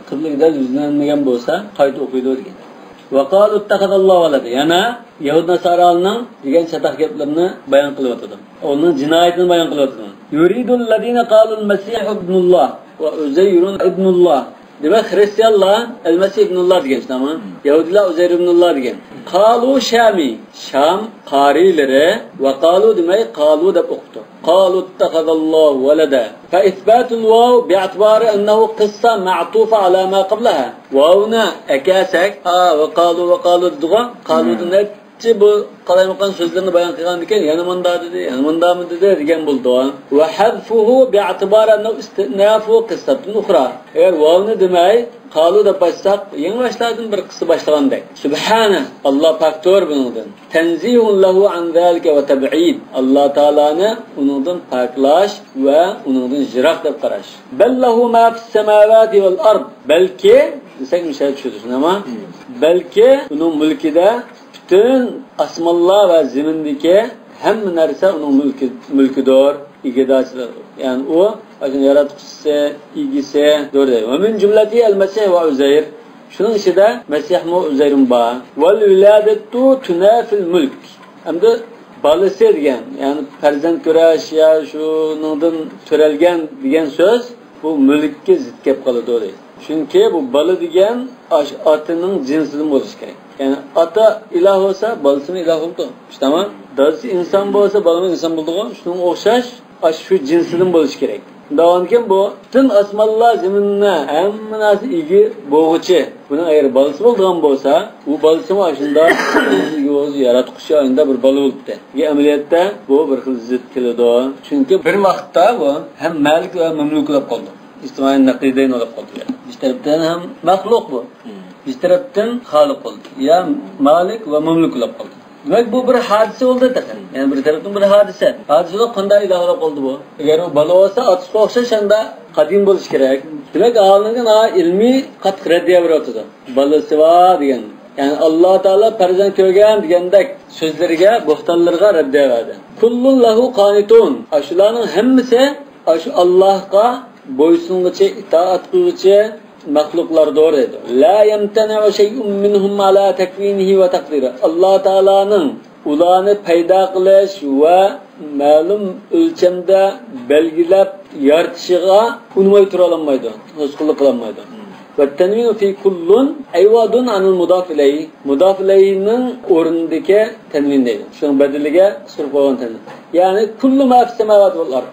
qiblaga dal yuzlanmagan bo'lsa, qayta o'qiydi degan. وَقَالُوا اتَّخَذَ اللَّهُ وَلَدًا. Yana Yahud Nasaralarning degan chataq gaplarini bayon qilib o'tadi. Onun jinoyatini bayon qilib o'tadi. Yuridul ladina qalul Masih ibnullah va Uzayr ibnullah. Demak, Hristiyanlar al-Masih ibnullah degan, tamam? Yahudilar Uzayr ibnullah degan. Qalu Shami, Sham qarilari va qalu demak qalu deb o'qibdi. Qalu ittakhadallohu walada. Fa ithbatul waw bi'atibari annahu qissa ma'tufa ala ma qablaha. Wawna akasak va qalu degan qaludan bu qalaymagan so'zlarni bayon qilgan ekan, yana munda dedi, yana mundami dedi degan bo'ldi. Va hadfuhu bi'atibari annahu istinafu qissatun ukhra. Eğer vavni demay qalu deb başlaq, yangi boshlardan bir qissa boshlagandek. Subhana, Alloh paktor buningdan. Tanzihun lahu an zalika va tab'id. Alloh taolani uningdan paklash va uningdan jiroq deb qarash. Ballahu ma fis samawati val ard. Balki desak misal tushunasiz, nima? Balki uning mulkida bütün asmanlar ve zemindeki hamma narsa uning mulkidor, igedasidir. Yani o aslında yaratquchisi, igisi dordir. Ve min jumlati al-Masih ve Uzayr. Şunun içinde Mesih ve Uzayr'ın bağı. Vel viladatu tunafil mulk. Hem de balası degan, yani farzand ko'rash ya shuningdan törelgen degan so'z bu mulkka zid kelib qoladi. Çünkü bu balı degan otining jinsidan bo'lishi kerak. Yani ata ilah olsa balası mı ilah oldu. İşte ama dadisi insan olsa balı mı insan buldu. Şunun okşaş şu cinsinden buluş gerek. Davanken bu tüm asmallar zeminine hemen nasıl ilgi boğucu. Bunun eğer balısı bulduğun olsa bu balısı mı aşında yaratquchi ayında bir balı oldu. Bu ameliyatta bu bir xil zid keladi. Çünkü bir vaqtda bu hem malik ve mamluk bo'lib qoldi. İstimai naqidayn bo'lib qoldi. Bir tarafdan ham maxluq bu. Bir tarafdan xaliq oldu. Ya malik ve mamluk bo'lib qoldi. Demek bu bir hadise oldu takan. Yani bir taraftan bir hadise. Hadise qanday ilohlar oldu bu? Eğer o balı olsa atışga o'xshashanda qadim bo'lish kerak. Demek ağırlığın ilmi qattiq raddiya beradi. Balısı var degan. Yani Allah Teala farzand ko'rgan degandek so'zlarga, bo'xtonlarga raddiya beradi. Kullun lahu qanitun. Shularning hammasi shu Allohga bo'ysunguchi, itoat qiluvchi mahluklar doğru dedi. La yemtenu şey'un minhum ala tekvinihi ve takdiri. Allah Teala'nın ulanı payda kılış ve malum ölçemde belgilep yaratışıga unmay turalanmaydı. Hızkıllık kılanmaydı. Ve tenvinu fi kullun eyvadun anil mudaf ileyhi. Mudaf ileyhinin orundaki tenvindeydi. Şunun bedelige sırf olan tenvin. Yani kullu ma fis semavat vel ard.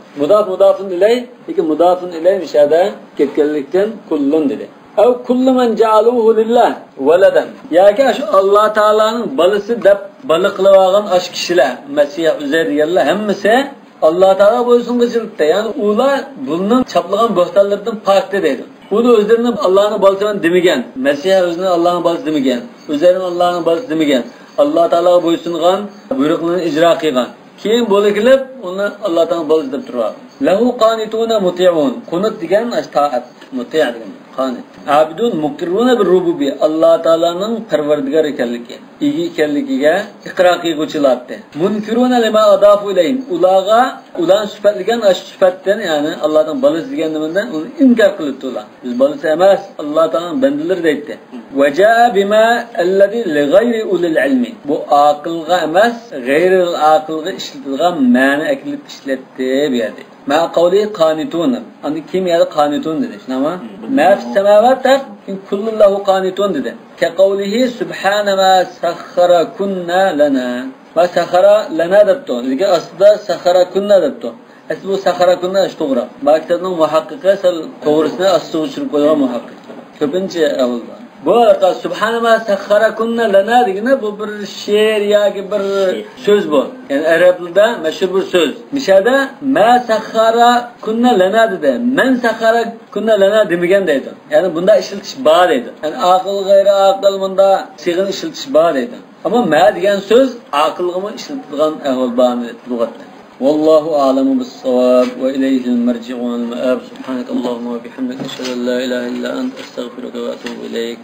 Mudafun ileyh, iki mudafun ileyh müşahede ketkenlikten kullun dedi. Ev kullu men cealuhu lillah veleden. Ya ki Allah Teala'nın balısı dep balıklıvagan aş kişiler, Mesih, Uzayr diyorlar, hemmisi Allah Teala boysun gıcılıkta. Yani ular bunun çaplagan böhtallardan farklı dedi. Bu da özlerine Allah'ın balısı demigen. Mesih özlerine Allah'ın balısı demigen. Uzayr'ın Allah'ın balısı demigen. Allah Teala'ya boysungan, buyruqlarını icra qilgan. Keyin bo'lib uni Allohdan balısı deb turadi. Lahu qanituna muti'un. Qunut degan taat, muti' degan qanit. Abidun muqirruna bir rububiyya. Allah Teala'nın parvardigar ekanligi, igi ekanligiga iqror qiluvchilardir. Munkiruna lima adafu ilayhim. Ulan sifatlagan sifatdan, ya'ni Allohdan balısı degan nimadan uni inkor qilibdi ular. Biz balısı emas, Allah Teala'nın bandaları deydi. Ve jaa bima allazi li g'ayri ulil ilmi. Bu aqlga emas, g'ayril aqlga ishlatilgan ma'ni aklib ishlatdi bu yerda. Ma qawli qanitun. Ani kim yani qanitun dedi. Ama ma fis semavat der. Kullu lahu qanitun dedi. Ke qawlihi subhana ma sakhara kunna lana. Va sakhara lana debdi. Degan aslida sakhara kunna debdi. Asli bu sakhara kunna ish to'g'ri. Maktabning muhaqqiqi sal to'g'risini asli uchirib qo'ygan muhaqqiq. Ko'pincha avvalda. Bu arada subhana ma sakhara kunna lana degani bu bir she'r yoki bir so'z bu. Yani arab tilida mashhur bir so'z. Mishada ma sakhara kunna lana dedi. Men sakhara kunna lana demagan deydi. Yani bunda ishiltish bor deydi. Yani aql g'ayri aql bunda sig'in ishiltish bor deydi. Ama ma degan so'z aqlga ishlatilgan ahvol bor lug'atda. والله أعلم بالصواب وإليه المرجع والمآب سبحانك اللهم وبحمدك أشهد أن لا إله إلا أنت أستغفرك وأتوب إليك